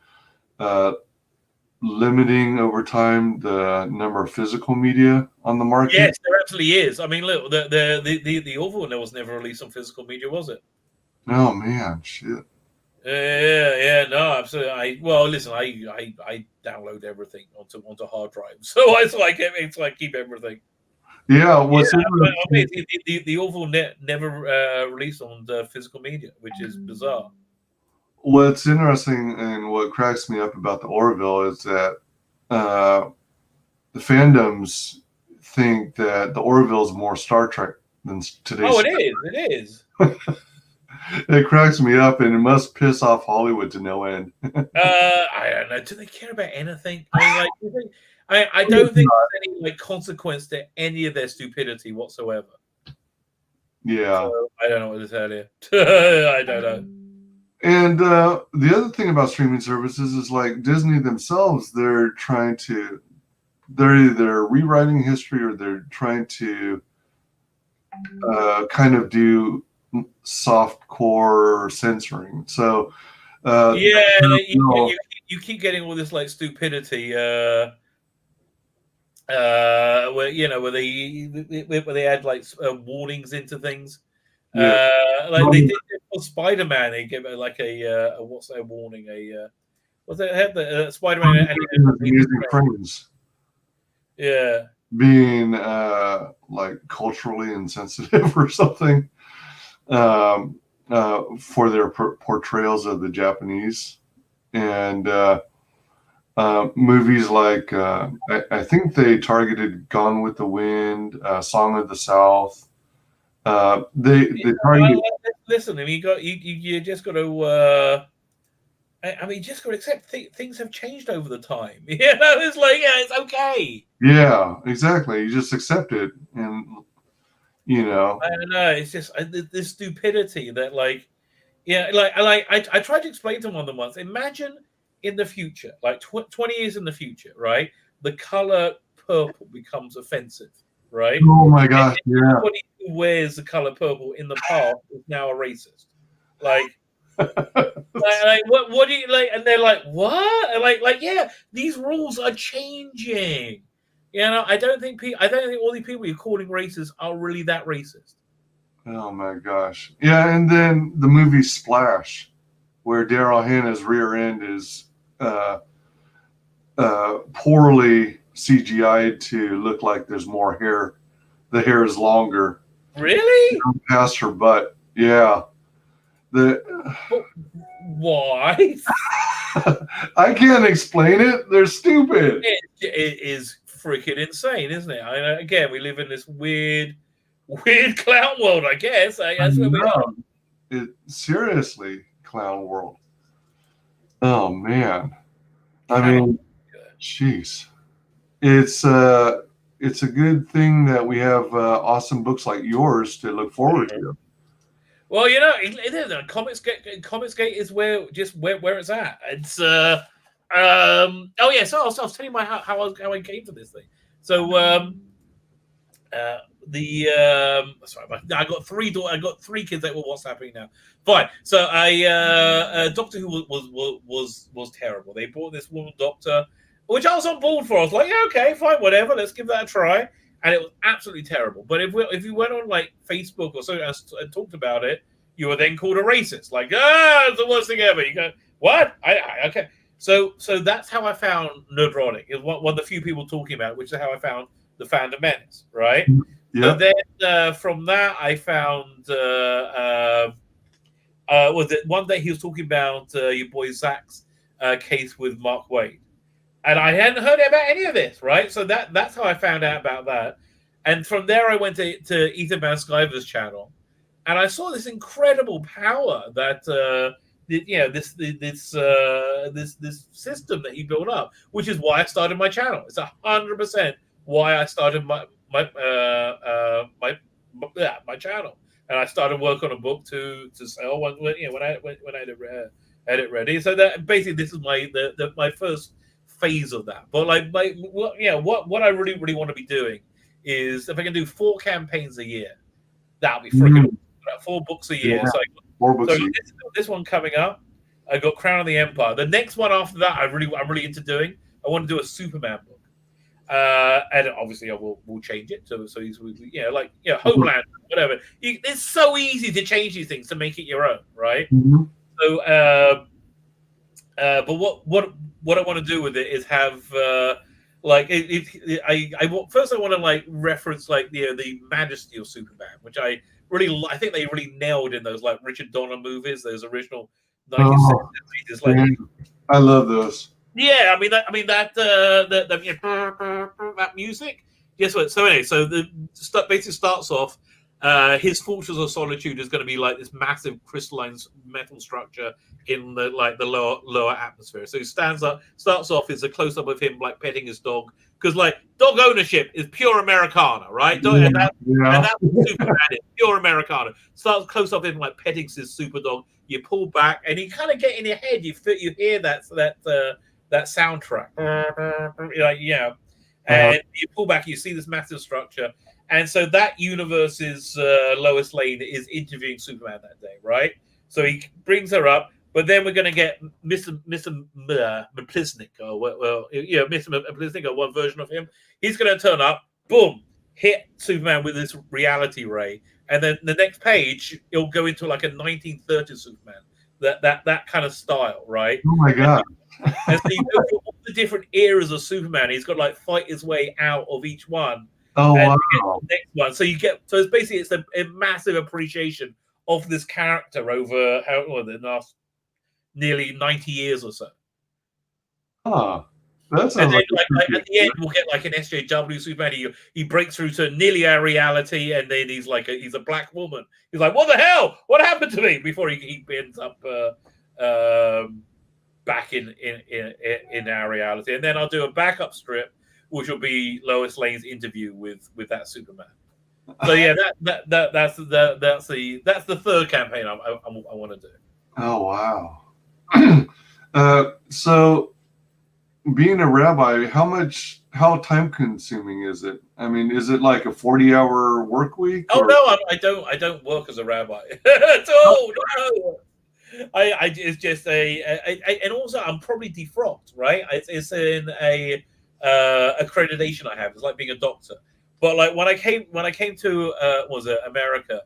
limiting over time the number of physical media on the market. Yes, there absolutely is. I mean, look, the Orville was never released on physical media, was it? Oh man, shit. No, absolutely. I download everything onto hard drives, so it's like keep everything. Yeah, the Orville never released on the physical media, which is bizarre. What's interesting and what cracks me up about the Orville is that the fandoms think that the Orville is more Star Trek than today's. Oh, it is. It cracks me up, and it must piss off Hollywood to no end. I don't know. Do they care about anything? I don't think there's any consequence to any of their stupidity whatsoever. Yeah. So, I don't know what to tell you. I don't know. And the other thing about streaming services is like Disney themselves, they're either rewriting history or they're trying to kind of do soft core censoring. So you keep getting all this stupidity where they add warnings into Spider-Man. They did for Spider-Man. They give it what's that warning? Spider-Man using friends. Yeah, being culturally insensitive or something for their portrayals of the Japanese, and movies like I think they targeted Gone with the Wind, Song of the South. They targeted. Listen, I mean, you just got to I mean, just got to accept things have changed over the time. You know, it's like, yeah, it's okay. Yeah, exactly. You just accept it, and you know. I don't know. It's just this stupidity that, like, yeah, I tried to explain to one of them once. Imagine in the future, like 20 years in the future, right? The color purple becomes offensive, right? Oh my And gosh, yeah. anybody who wears the color purple in the past is now a racist. Like, what do you like? And they're like, what? And yeah, these rules are changing. You know, I don't think all these people you're calling racist are really that racist. Oh my gosh. Yeah, and then the movie Splash, where Daryl Hannah's rear end is poorly CGI'd to look like there's more hair. The hair is longer. Really? Past her butt. Yeah. Why? I can't explain it. They're stupid. It is freaking insane, isn't it? Again, we live in this weird clown world, I guess. That's where we are. Seriously, clown world. Oh man. I mean, jeez. It's a good thing that we have awesome books like yours to look forward to. Well, you know, ComicsGate is where it's at. It's oh yeah. So I was telling you how I came to this thing. So sorry, I got three kids that were WhatsApping now. Fine. So Doctor Who was terrible. They brought this woman doctor, which I was on board for. I was like, yeah, okay, fine, whatever. Let's give that a try. And it was absolutely terrible. But if you went on like Facebook or something and talked about it, you were then called a racist. Like, it's the worst thing ever. You go, what? Okay. So that's how I found Nerdrotic. It was one of the few people talking about it, which is how I found the Phantom Menace, right? Yeah. And then from that, I found was it one day he was talking about your boy Zach's case with Mark Waid. And I hadn't heard about any of this, right? So that's how I found out about that. And from there, I went to Ethan Van Sciver's channel, and I saw this incredible power that this system that he built up, which is why I started my channel. It's 100% why I started my channel, and I started work on a book to sell when I had it ready. So that basically this is my first phase of that. But what I really want to be doing is if I can do 4 campaigns a year, that'll be freaking awesome. 4 books a year. Yeah. So this one coming up, I got Crown of the Empire. The next one after that, I'm really into doing. I want to do a Superman book, and obviously I will change it. So he's Homeland, whatever. It's so easy to change these things to make it your own, right? Mm-hmm. So, but what I want to do with it is have first I want to like reference the majesty of Superman, which I think they really nailed in those like Richard Donner movies, those original 1970s. Like, I love those. Yeah, I mean that music. Guess what? So anyway, so the basically starts off. His Fortress of Solitude is going to be like this massive crystalline metal structure in the lower atmosphere. So he starts off is a close up of him like petting his dog, because like dog ownership is pure Americana, right? And that's what Superman is, pure Americana. Starts close up of him like petting his super dog. You pull back and you kind of get in your head. You hear that soundtrack, and you pull back. You see this massive structure. And so that universe's Lois Lane is interviewing Superman that day, right? So he brings her up, but then we're going to get Mr. Meplisnik, Mr. Meplisnik, or one version of him. He's going to turn up, boom, hit Superman with this reality ray, and then the next page it'll go into like a 1930s Superman, that kind of style, right? Oh my god! And so you go through all the different eras of Superman. He's got to like fight his way out of each one. Oh wow! The next one. So it's basically a massive appreciation of this character over the last nearly 90 years or so. Huh. That sounds and then, at the end we'll get like an SJW Superman. He breaks through to nearly our reality, and then he's a black woman. He's like, what the hell? What happened to me? Before he ends up in our reality, and then I'll do a backup strip, which will be Lois Lane's interview with that Superman. So yeah, that's the third campaign I want to do. Oh wow. So being a rabbi, how time consuming is it? I mean, is it like a 40-hour work week? Oh or? no, I don't work as a rabbi at all. No. It's just and also I'm probably defrocked, right? It's in a accreditation I have. It's like being a doctor. But like when I came to was it America,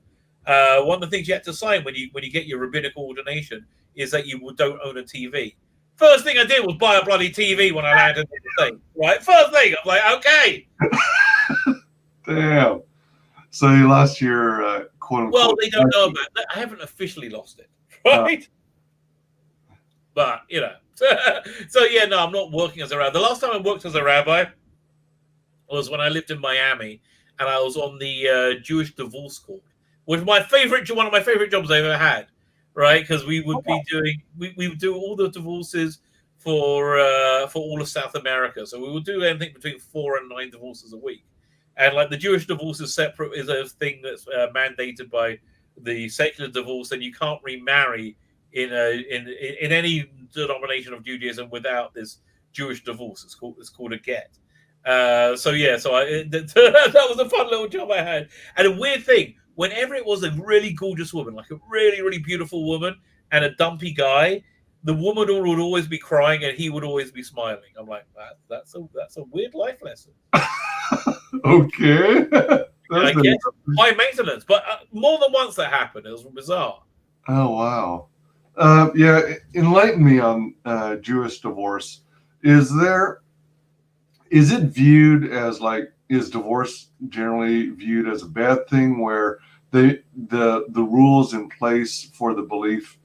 one of the things you had to sign when you get your rabbinical ordination is that you don't own a TV. First thing I did was buy a bloody TV when I landed in the States, right? First thing, I'm like, okay. Damn. So you lost your quote unquote. Well, they don't know about that. I haven't officially lost it, right? But you know, so yeah, no, I'm not working as a rabbi. The last time I worked as a rabbi was when I lived in Miami, and I was on the Jewish divorce court, which was one of my favorite jobs I ever had, right? Because we would be doing we would do all the divorces for all of South America. So we would do anything between 4 and 9 divorces a week, and like the Jewish divorce is separate, is a thing that's mandated by the secular divorce, and you can't remarry in any denomination of Judaism without this Jewish divorce. It's called a get. That was a fun little job I had. And a weird thing, whenever it was a really gorgeous woman, like a really, really beautiful woman, and a dumpy guy, the woman would always be crying and he would always be smiling. I'm like, that's a weird life lesson. Okay. I guess high maintenance, but more than once that happened. It was bizarre. Oh wow. Yeah, enlighten me on Jewish divorce. Is it viewed as is divorce generally viewed as a bad thing where the rules in place for the belief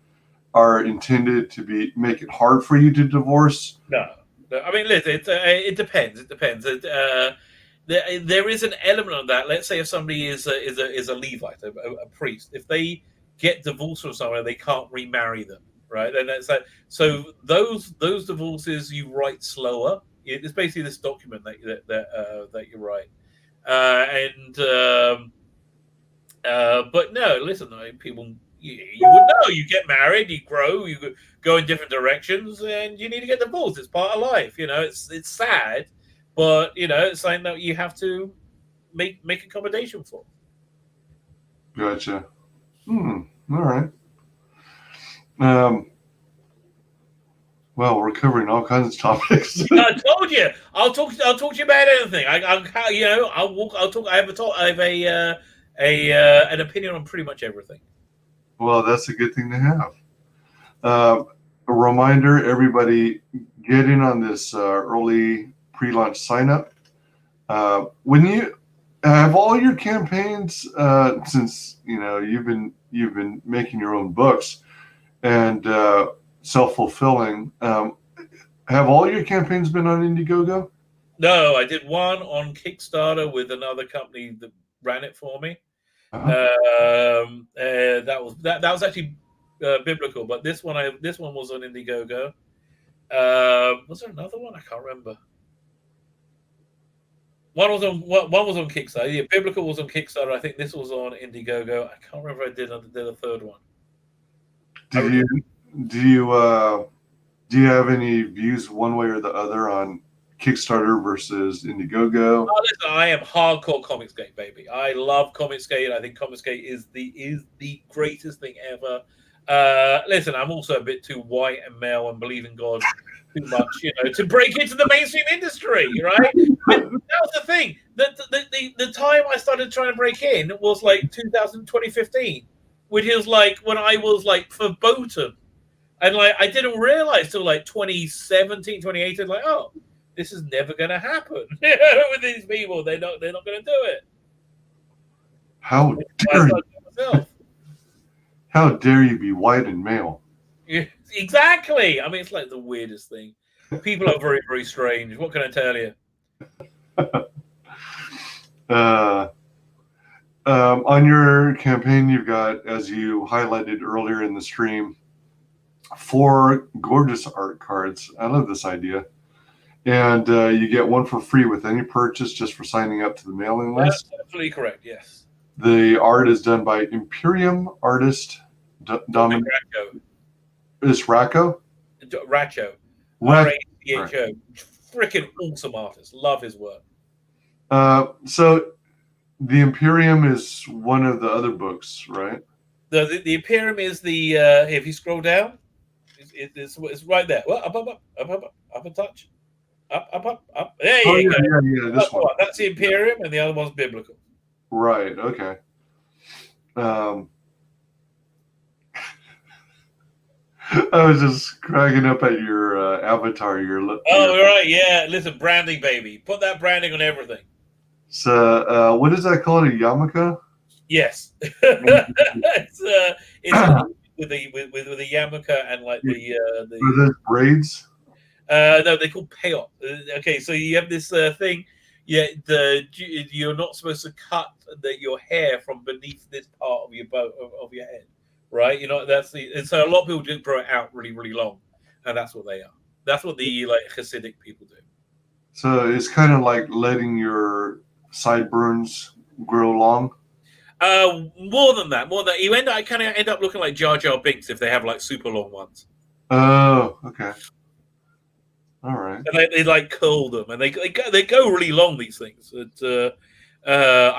are intended to make it hard for you to divorce? No. I mean, listen, it depends. It depends. There is an element of that. Let's say if somebody is a Levite, a priest, if they get divorced from someone, they can't remarry them, right? And that's that. So those divorces you write slower. It's basically this document that you write, but no, listen, people. You would know. You get married, you grow, you go in different directions, and you need to get divorced. It's part of life, you know. It's sad, but you know, it's something that you have to make accommodation for. Gotcha. All right. Well, we're covering all kinds of topics. I told you. I'll talk to you about anything. I'll talk. I have an opinion on pretty much everything. Well, that's a good thing to have. A reminder, everybody, get in on this early pre-launch sign-up. When you have all your campaigns, since you've been making your own books and self-fulfilling, have all your campaigns been on Indiegogo? No, I did one on Kickstarter with another company that ran it for me. That was actually biblical, but this one was on Indiegogo. Was there another one? I can't remember. One was on Kickstarter. Yeah, biblical was on Kickstarter. I think this was on Indiegogo. I can't remember if I did a third one. Do you have any views one way or the other on Kickstarter versus Indiegogo? Oh, listen, I am hardcore ComicsGate, baby. I love ComicsGate. I think ComicsGate is the greatest thing ever. Listen, I'm also a bit too white and male and believe in God too much, to break into the mainstream industry, right? And that was the thing. The time I started trying to break in was like 2015, which is like when I was like verboten. And like I didn't realize till like 2017, 2018, like, oh, this is never going to happen with these people. They're not going to do it. How dare you be white and male? Yeah, exactly. I mean, it's like the weirdest thing. People are very, very strange. What can I tell you? On your campaign, you've got, as you highlighted earlier in the stream, 4 gorgeous art cards. I love this idea. And you get one for free with any purchase just for signing up to the mailing list. That's absolutely correct. Yes. The art is done by Imperium artist Dominic. Is Racco? Racho. Racho. R-A-C-H-O. Freaking awesome artist. Love his work. So the Imperium is one of the other books, right? The Imperium is the if you scroll down, it's right there. Well, up a touch. Up. There you go. Yeah, this one. That's the Imperium, and the other one's biblical. Right. Okay. I was just cracking up at your avatar. Right. Yeah. Listen, branding, baby. Put that branding on everything. So, what is that called? A yarmulke? Yes. It's with the yarmulke and like the Are those braids? No, they're called payot. Okay, so you have this thing. Yeah, you're not supposed to cut your hair from beneath this part of your of your head, right? You know and so a lot of people do grow it out really, really long, and that's what they are. That's what the like Hasidic people do. So it's kind of like letting your sideburns grow long. More than that. You kind of end up looking like Jar Jar Binks if they have like super long ones. Oh, okay. All right. And they like curl them, and they go really long. These things. I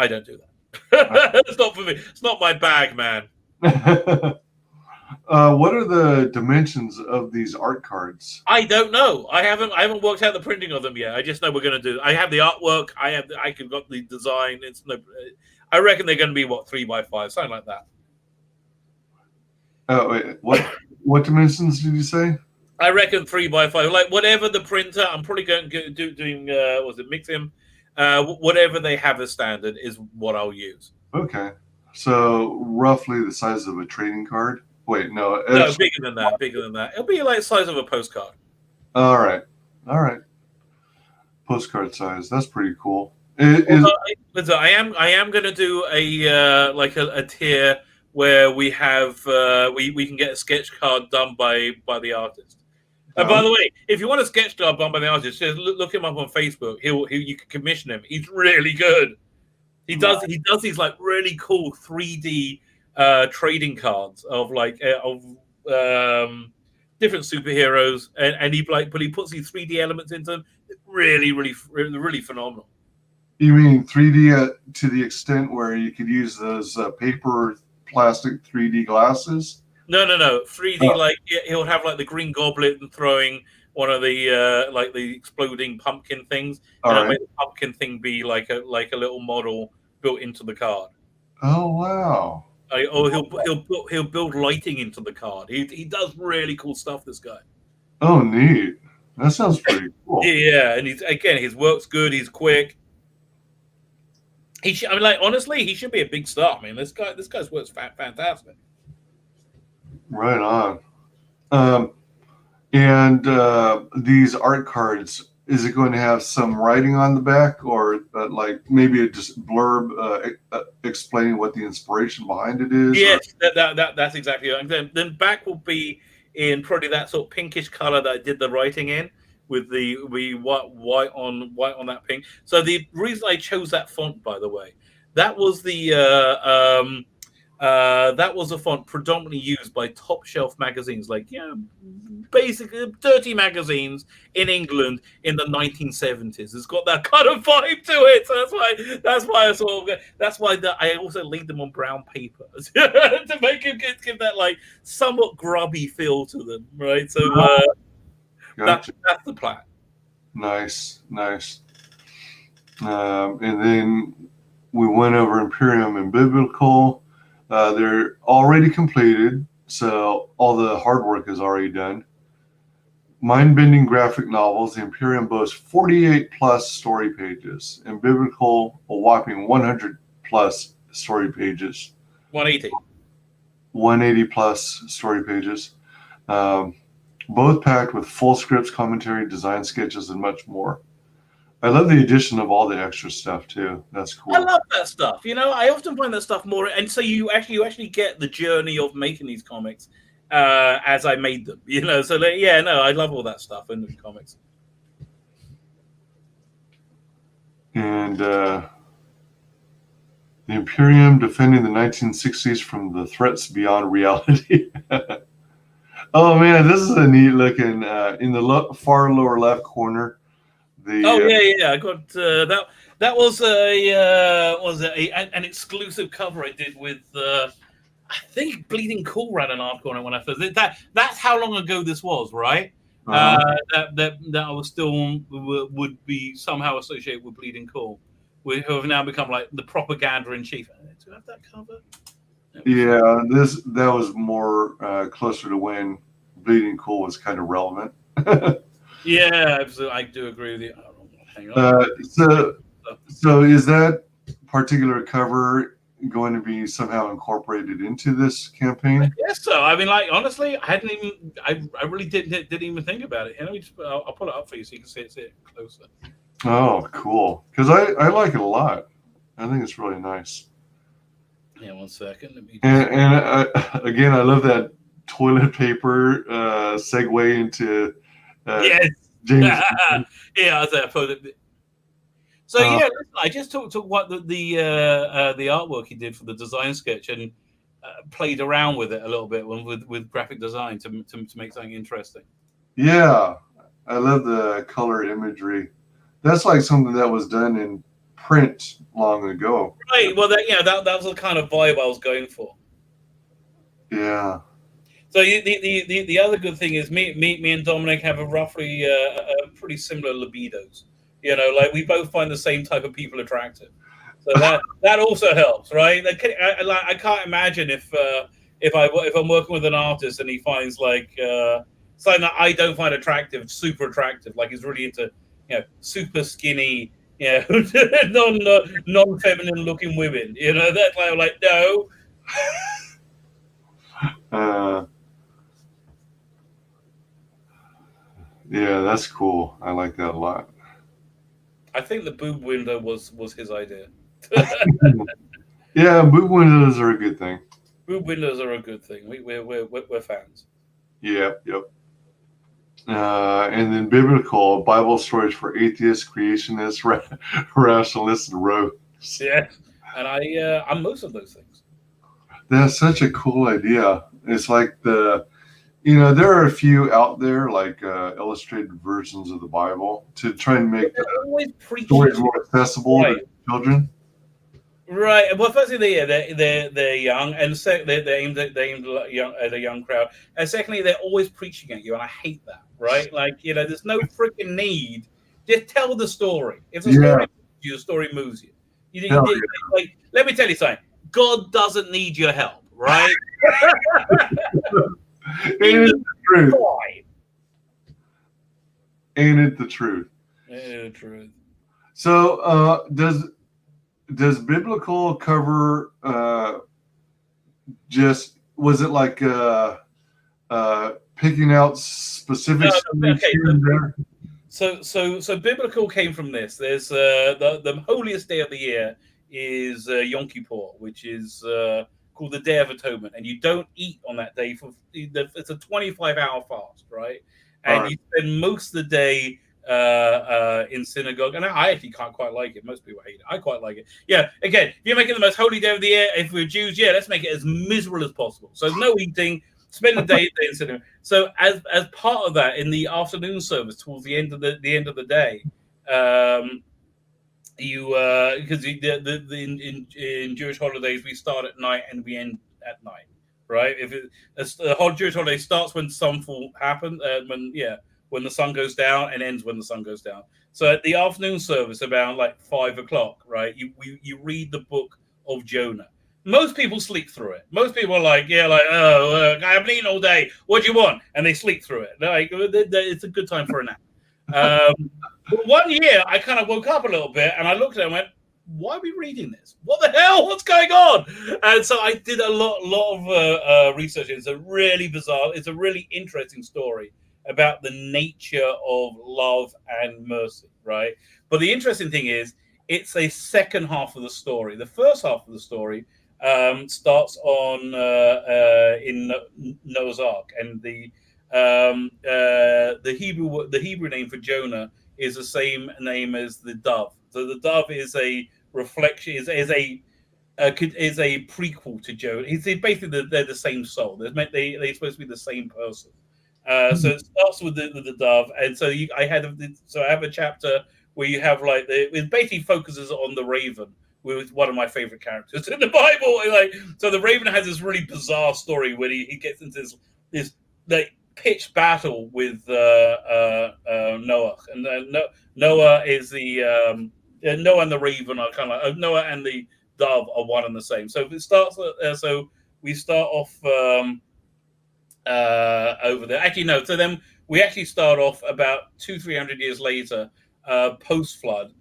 don't do that. It's not for me. It's not my bag, man. What are the dimensions of these art cards? I don't know. I haven't worked out the printing of them yet. I just know we're going to do. I have the artwork. I got the design. It's no. I reckon they're going to be 3x5, something like that. Oh wait, what dimensions did you say? I reckon 3x5, like whatever the printer. I'm probably going to doing Mixim, whatever they have as standard is what I'll use. Okay, so roughly the size of a trading card. Wait, no, bigger than that. Bigger than that. It'll be like the size of a postcard. All right. Postcard size. That's pretty cool. I am going to do a tier where we have we can get a sketch card done by the artist. And by the way, if you want a sketch card done by the artist, just look him up on Facebook. You can commission him. He's really good. He does these like really cool 3D trading cards of different superheroes, and he puts these 3D elements into them. Really, really, really, really phenomenal. You mean 3D to the extent where you could use those paper plastic 3D glasses? No. 3D, like he'll have like the Green Goblin throwing one of the the exploding pumpkin things, and I'll make the pumpkin thing be like a little model built into the card. Oh wow! He'll build lighting into the card. He does really cool stuff. This guy. Oh, neat! That sounds pretty cool. Yeah, and his work's good. He's quick. Honestly, he should be a big star. I mean, this guy's work's fantastic. Right on. And these art cards, is it going to have some writing on the back, or maybe just blurb explaining what the inspiration behind it is? Yes, that's exactly right. Then back will be in probably that sort of pinkish color that I did the writing in, with the white on that pink. So the reason I chose that font, by the way, that was a font predominantly used by top shelf magazines, basically dirty magazines in England in the 1970s. It's got that kind of vibe to it. So that's why I also laid them on brown paper to make it give that somewhat grubby feel to them, right? So Gotcha. That's the plan. Nice. And then we went over Imperium and Biblical. They're already completed, so all the hard work is already done. Mind-bending graphic novels. The Imperium boasts 48 plus story pages, and Biblical a whopping 100 plus story pages. 180 plus story pages. Both packed with full scripts, commentary, design sketches, and much more. I love the addition of all the extra stuff too. That's cool. I love that stuff. I often find that stuff more, and so you actually get the journey of making these comics as I made them. So yeah, no, I love all that stuff in the comics. And the Imperium defending the 1960s from the threats beyond reality. Oh man, this is a neat looking. In the far lower left corner, I got that. That was an exclusive cover I did with. I think Bleeding Cool ran an article on it when I first did that. That's how long ago this was, right? That I was still would be somehow associated with Bleeding Cool, who have now become like the propaganda in chief. Do you have that cover? Yeah, that was more closer to when Bleeding Cool was kind of relevant. Yeah, absolutely. I do agree with you. Hang on. So is that particular cover going to be somehow incorporated into this campaign? I guess so. I mean, like honestly, I hadn't even. I really didn't even think about it. And let me just. I'll pull it up for you so you can see it closer. Oh, cool! Because I like it a lot. I think it's really nice. Yeah, 1 second. Let me. And again, I love that toilet paper segue into. Yes. James. Yeah, I put it. So yeah, listen, I just took what the artwork he did for the design sketch and played around with it a little bit with graphic design to make something interesting. Yeah, I love the color imagery. That's like something that was done in print long ago. Right. Well, that was the kind of vibe I was going for. Yeah. So the other good thing is me and Dominic have a roughly a pretty similar libidos. Like we both find the same type of people attractive. So that also helps, right? I can't imagine if I'm working with an artist and he finds like something that I don't find attractive, super attractive, like he's really into super skinny, non-feminine looking women. That's why I'm like no. Yeah, that's cool. I like that a lot. I think the boob window was his idea. Yeah, boob windows are a good thing. Boob windows are a good thing. We're fans. Yep. And then biblical Bible stories for atheists, creationists, rationalists, and rogues. Yeah, and I'm most of those things. That's such a cool idea. It's like there are a few out there like illustrated versions of the Bible to try and make the stories more accessible to children. Right. Well, firstly, they're young, and they're aimed at a young crowd. And secondly, they're always preaching at you, and I hate that. Right? Like there's no freaking need. Just tell the story. If the story moves you, the story moves you. Like, let me tell you something. God doesn't need your help, right? Ain't it the truth? Ain't it the truth? Ain't it the truth? So, does biblical cover was it like picking out specific there? So biblical came from this. There's the holiest day of the year is Yom Kippur, which is called the Day of Atonement, and you don't eat on that day it's a 25-hour fast, right? And you spend most of the day in synagogue, and I actually can't quite like it. Most people hate it. I quite like it. Yeah, again, if you make it the most holy day of the year, if we're Jews, let's make it as miserable as possible. So no eating, spend the day in synagogue. So as part of that, in the afternoon service towards the end of the day, because in Jewish holidays we start at night and we end at night, right? The whole Jewish holiday starts when sunfall happens, when the sun goes down, and ends when the sun goes down. So at the afternoon service, about like 5 o'clock, right? You read the book of Jonah. Most people sleep through it. Most people are like, I haven't eaten all day. What do you want? And they sleep through it. Like, it's a good time for a nap. But one year, I kind of woke up a little bit, and I looked at it and went, why are we reading this? What the hell? What's going on? And so I did a lot of research. It's a really bizarre, it's a really interesting story about the nature of love and mercy, right? But the interesting thing is, it's a second half of the story. The first half of the story starts on in Noah's Ark, and the Hebrew name for Jonah is the same name as the dove. So the dove is a reflection, is a prequel to Jonah. He's basically they're the same soul. They're supposed to be the same person. So it starts with the dove, and so I have a chapter where you have like it basically focuses on the raven, who is one of my favorite characters in the Bible. Like, so the raven has this really bizarre story where he gets into this like pitched battle with Noah, and Noah is the Noah and the raven are kind of like Noah and the dove are one and the same. So it starts. So we start off over there. Actually, no. So then we actually start off about 200-300 years later, post flood,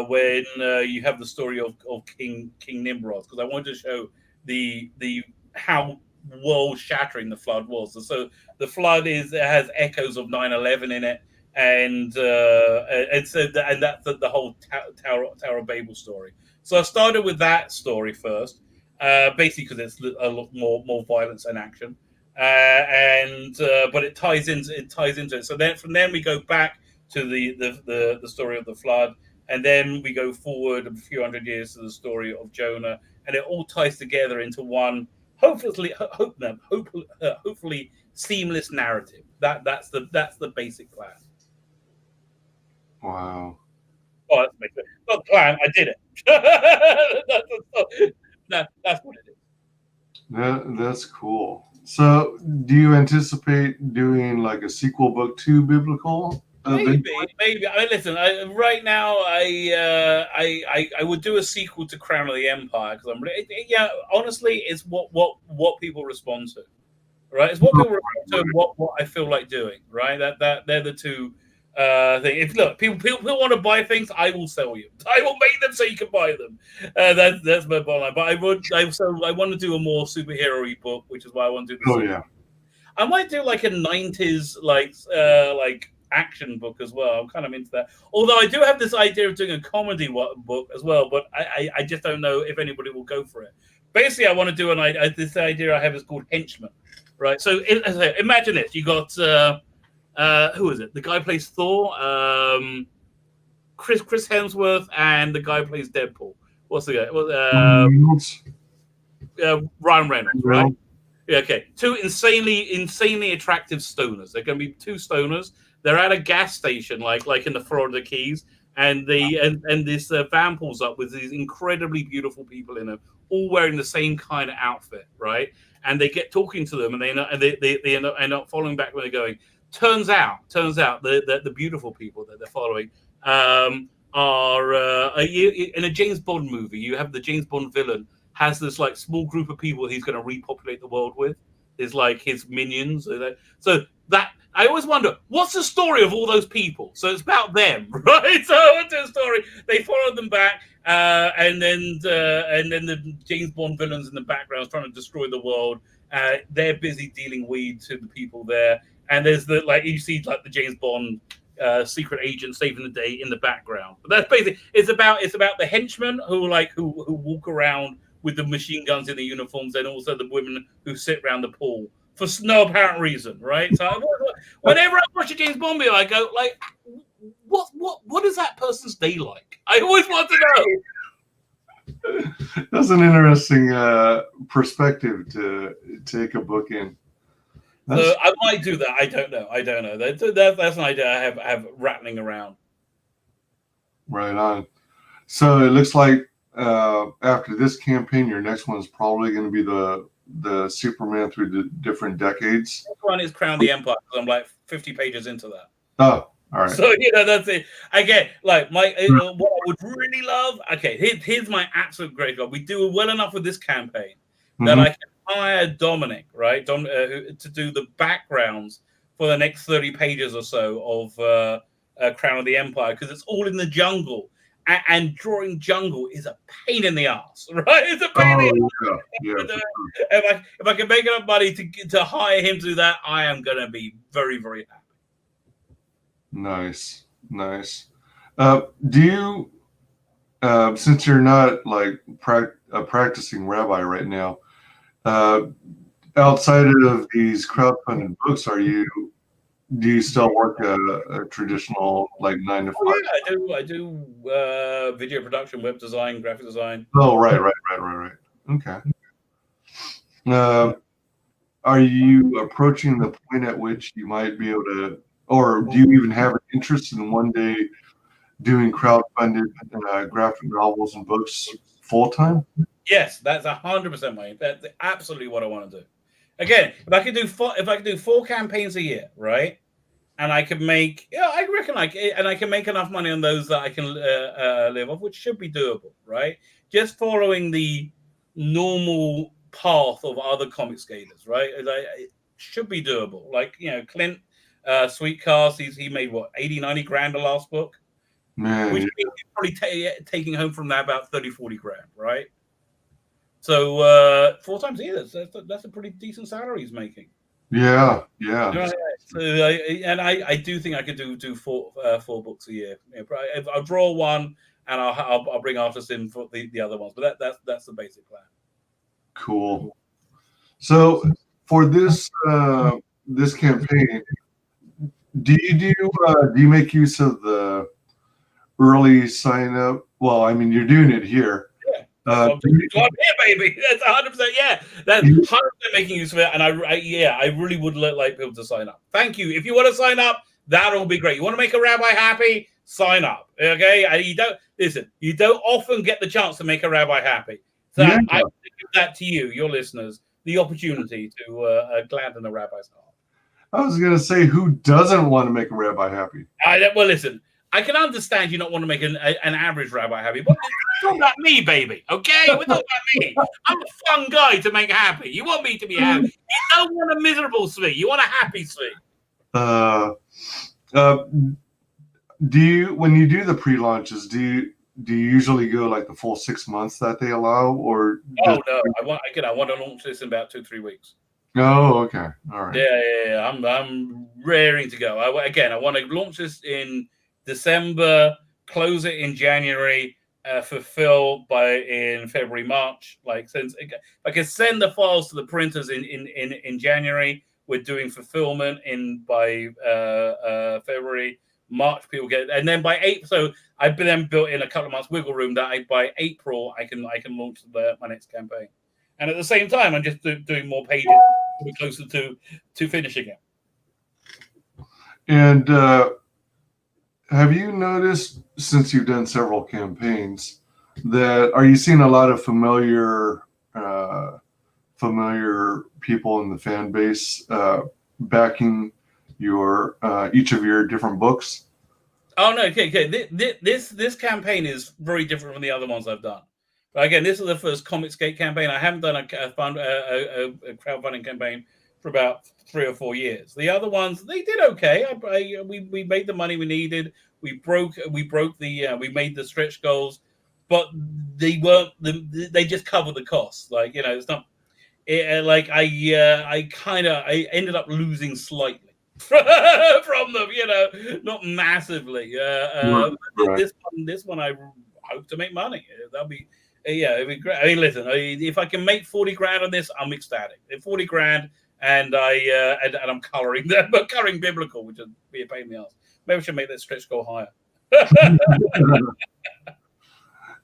when you have the story of King Nimrod, because I wanted to show the how world shattering the flood was. So the flood has echoes of 9/11 in it, and that's the whole Tower of Babel story. So I started with that story first, basically because it's a lot more violence and action, but it ties into it. So then from then we go back to the story of the flood, and then we go forward a few hundred years to the story of Jonah, and it all ties together into one hopefully seamless narrative. That's the basic plan. Wow. Oh, that's not the plan. I did it. That's what it is. That's cool. So, do you anticipate doing like a sequel book to Biblical? Maybe. I mean, listen. Right now, I would do a sequel to Crown of the Empire because honestly, it's what people respond to, right? It's what people respond to, and what I feel like doing, right? That they're the two things. If people want to buy things, I will sell you. I will make them so you can buy them. That's my bottom line. But I want to do a more superhero-y book, which is why I want to do this. Oh yeah. I might do like a 90s like action book as well. I'm kind of into that. Although I do have this idea of doing a comedy book as well, but I just don't know if anybody will go for it. Basically, I want to do this idea I have is called Henchman, right? So imagine this: you got who is it? The guy who plays Thor, Chris Hemsworth, and the guy who plays Deadpool. What's the guy? Ryan Reynolds, right? Yeah, okay. Two insanely attractive stoners. They're going to be two stoners. They're at a gas station, like in the Florida Keys, and this van pulls up with these incredibly beautiful people in them, all wearing the same kind of outfit, right? And they get talking to them, and they end up following back when they're going. Turns out the beautiful people that they're following are in a James Bond movie. You have the James Bond villain has this like small group of people he's going to repopulate the world with. Is like his minions. So that I always wonder, what's the story of all those people? So it's about them, right? So I went to a story. They followed them back, and then the James Bond villains in the background trying to destroy the world. They're busy dealing weed to the people there, and there's you see like the James Bond secret agent saving the day in the background. But that's basically it's about the henchmen who walk around with the machine guns in the uniforms, and also the women who sit around the pool for no apparent reason, right? So whenever I watch a James Bond movie, I go like, what is that person's day like? I always want to know. That's an interesting perspective to take a book in. So I might do that. I don't know. That's an idea I have rattling around. Right on. So it looks like after this campaign, your next one is probably going to be the Superman through the different decades. This one is Crown of the Empire. I'm like 50 pages into that. Oh, all right. So that's it. Again, like what I would really love. Okay, here's my absolute great job. We do well enough with this campaign that I can hire Dominic, right, to do the backgrounds for the next 30 pages or so of Crown of the Empire, because it's all in the jungle. And drawing jungle is a pain in the ass, right? It's a pain in the ass. Yeah. If I can make enough money to hire him to do that, I am going to be very, very happy. Nice. Do you, since you're not like a practicing rabbi right now. Outside of these crowdfunded books, do you still work a traditional like 9 to 5? Oh yeah, I do video production, web design, graphic design. Oh, right. Okay. Are you approaching the point at which you might be able to, or do you even have an interest in one day doing crowdfunded graphic novels and books full time? Yes, that's 100% my. That's absolutely what I want to do. Again, if I could do 4 campaigns a year, right, and I could make, I reckon and I can make enough money on those that I can live off, which should be doable, right? Just following the normal path of other comic skaters, right? It should be doable. Like, Clint Sweetcast, he made what, 80-90 grand the last book, Man, which he's probably taking home from that about 30-40 grand, right? So 4 times a year, that's a pretty decent salary he's making. yeah. So I do think I could do 4 books a year. I'll draw one and I'll bring artists in for the other ones, but that's the basic plan. Cool. So for this campaign, do you make use of the early sign up? Well, I mean, you're doing it here. Yeah, baby. That's 100%. Yeah, that's 100% making use of it. And I really would like people to sign up. Thank you. If you want to sign up, that'll be great. You want to make a rabbi happy? Sign up. Okay. And you don't often get the chance to make a rabbi happy. So I give that to you, your listeners, the opportunity to gladden a rabbi's heart. I was going to say, who doesn't want to make a rabbi happy? Well, listen, I can understand you not want to make an average rabbi happy, but we're talking about me, baby. Okay, we're talking about me. I'm a fun guy to make happy. You want me to be happy. You don't want a miserable Svi. You want a happy Svi. When you do the pre-launches, do you usually go like the full 6 months that they allow, or? Oh no, I want to launch this in about 2-3 weeks. Oh, okay, all right. Yeah. I'm raring to go. I want to launch this in December, close it in January, fulfill in February, March. Like, since I can send the files to the printers in January, we're doing fulfillment by February. March people get, and then by April. So I've been built in a couple of months wiggle room that by April I can launch my next campaign, and at the same time I'm just doing more pages to be closer to finishing it. And have you noticed, since you've done several campaigns, are you seeing a lot of familiar people in the fan base backing each of your different books? Oh no, okay. This campaign is very different from the other ones I've done. But again, this is the first ComicsGate campaign. I haven't done a crowdfunding campaign for about 3 or 4 years. The other ones, they did okay. We made the money we needed. We made the stretch goals, but they weren't. They just covered the costs. Like, it's not. I ended up losing slightly from them, not massively. Right. This one, I hope to make money. That'll be, it'd be great. I mean, listen, if I can make 40 grand on this, I'm ecstatic. 40 grand, and I'm coloring them, but coloring biblical, which would be a pain in the ass. Maybe we should make that stretch goal higher.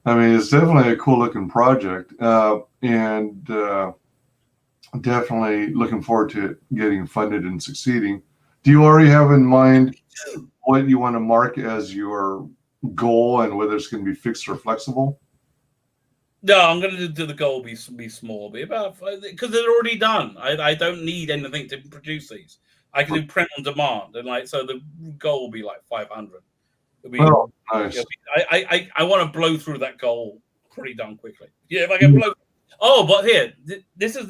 I mean, it's definitely a cool looking project, and definitely looking forward to it getting funded and succeeding. Do you already have in mind what you want to mark as your goal and whether it's going to be fixed or flexible? No, I'm going to do the goal be small, because they're already done. I don't need anything to produce these. I can do print on demand, and so the goal will be like 500. Oh, nice. I want to blow through that goal pretty darn quickly. Yeah, if I can blow. Oh, but here, this is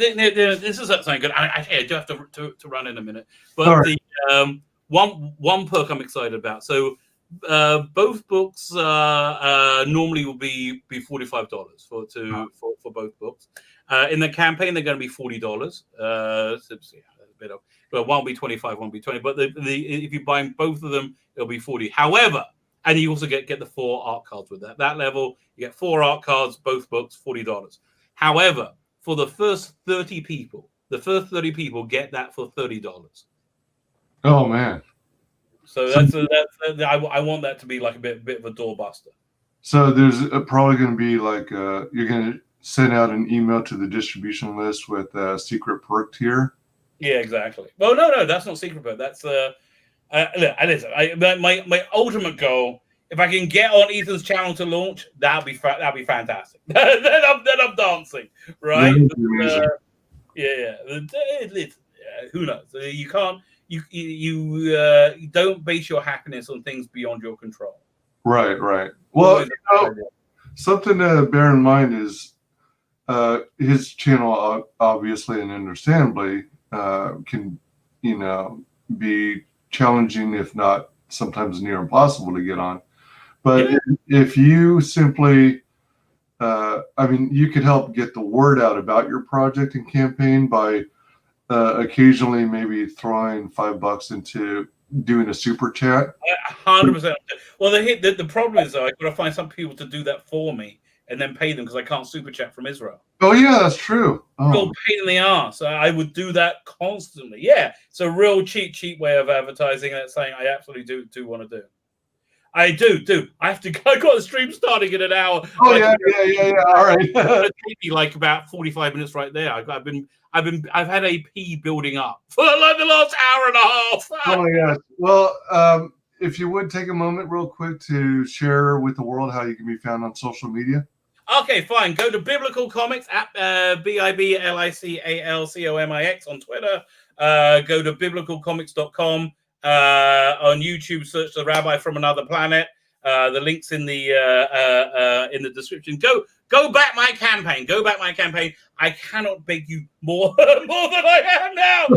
something good. I do have to run in a minute, but right. The one perk I'm excited about. So both books normally will be $45 for both books. In the campaign, they're going to be $40. But one will be 25, one will be 20. But if you buy both of them, it'll be 40. However, And you also get the 4 art cards with that. That level, you get 4 art cards, both books, $40. However, for the first 30 people get that for $30. Oh man! So I want that to be like a bit of a doorbuster. So there's probably going to be like you're going to send out an email to the distribution list with a secret perk tier. Yeah, exactly. Well, no, that's not secret perk. That's listen. My ultimate goal, if I can get on Ethan's channel to launch, that'd be fantastic. then I'm dancing, right? Who knows? You can't. You don't base your happiness on things beyond your control. Right. Well, something to bear in mind is his channel, obviously and understandably, can be challenging, if not sometimes near impossible to get on. But if you simply, you could help get the word out about your project and campaign by occasionally maybe throwing $5 into doing a super chat. 100%. Well, the problem is though, I got to find some people to do that for me and then pay them because I can't super chat from Israel. Oh yeah, that's true. Real pain in the ass. I would do that constantly. Yeah, it's a real cheap way of advertising, and it's saying I absolutely do want to do. I do. I have to. I got the stream starting in an hour. Oh yeah. All right. It'll take me like about 45 minutes right there. I've had a pee building up for like the last hour and a half. Oh my gosh. Well, if you would take a moment real quick to share with the world how you can be found on social media. Okay, fine. Go to Biblical Comics at BIBLICALCOMIX on Twitter. Go to biblicalcomics.com. On YouTube, search the Rabbi from Another Planet. The link's in the description. Go back my campaign. Go back my campaign. I cannot beg you more than I am now.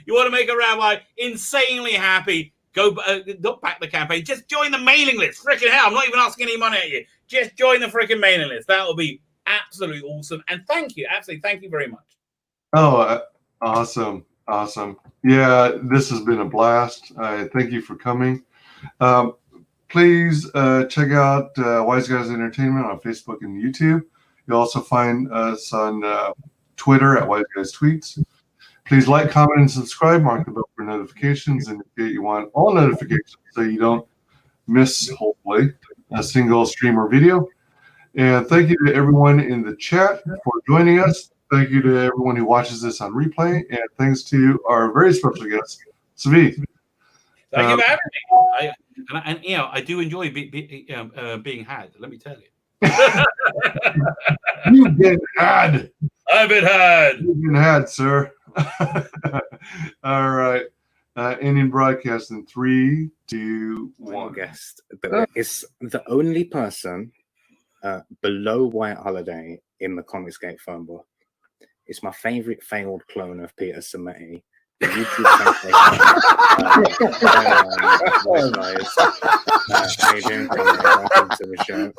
You want to make a Rabbi insanely happy. Go not back the campaign. Just join the mailing list. Freaking hell! I'm not even asking any money at you. Just join the freaking mailing list. That will be absolutely awesome. And thank you, absolutely, thank you very much. Oh, awesome. Yeah, this has been a blast. Thank you for coming. Please check out WyzGyz Entertainment on Facebook and YouTube. You'll also find us on Twitter at WyzGyz Tweets. Please like, comment, and subscribe. Mark the bell for notifications, and if you want all notifications so you don't miss, hopefully, a single stream or video. And thank you to everyone in the chat for joining us. Thank you to everyone who watches this on replay, and thanks to our very special guest, Zvi. Thank you for having me. I do enjoy being had. Let me tell you. You've been had. I've been had. You've been had, sir. All right. Ending broadcast in 3, 2, 1. Guest is the only person below White Holiday in the ComicsGate phone book. It's my favorite failed clone of Peter Sameti. The YouTube how you doing? Welcome to the show.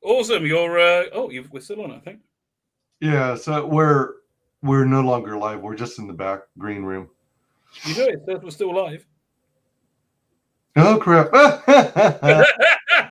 Awesome. You're we're still on, I think. Yeah, so we're no longer live. We're just in the back green room. You know it says we're still live. Oh crap.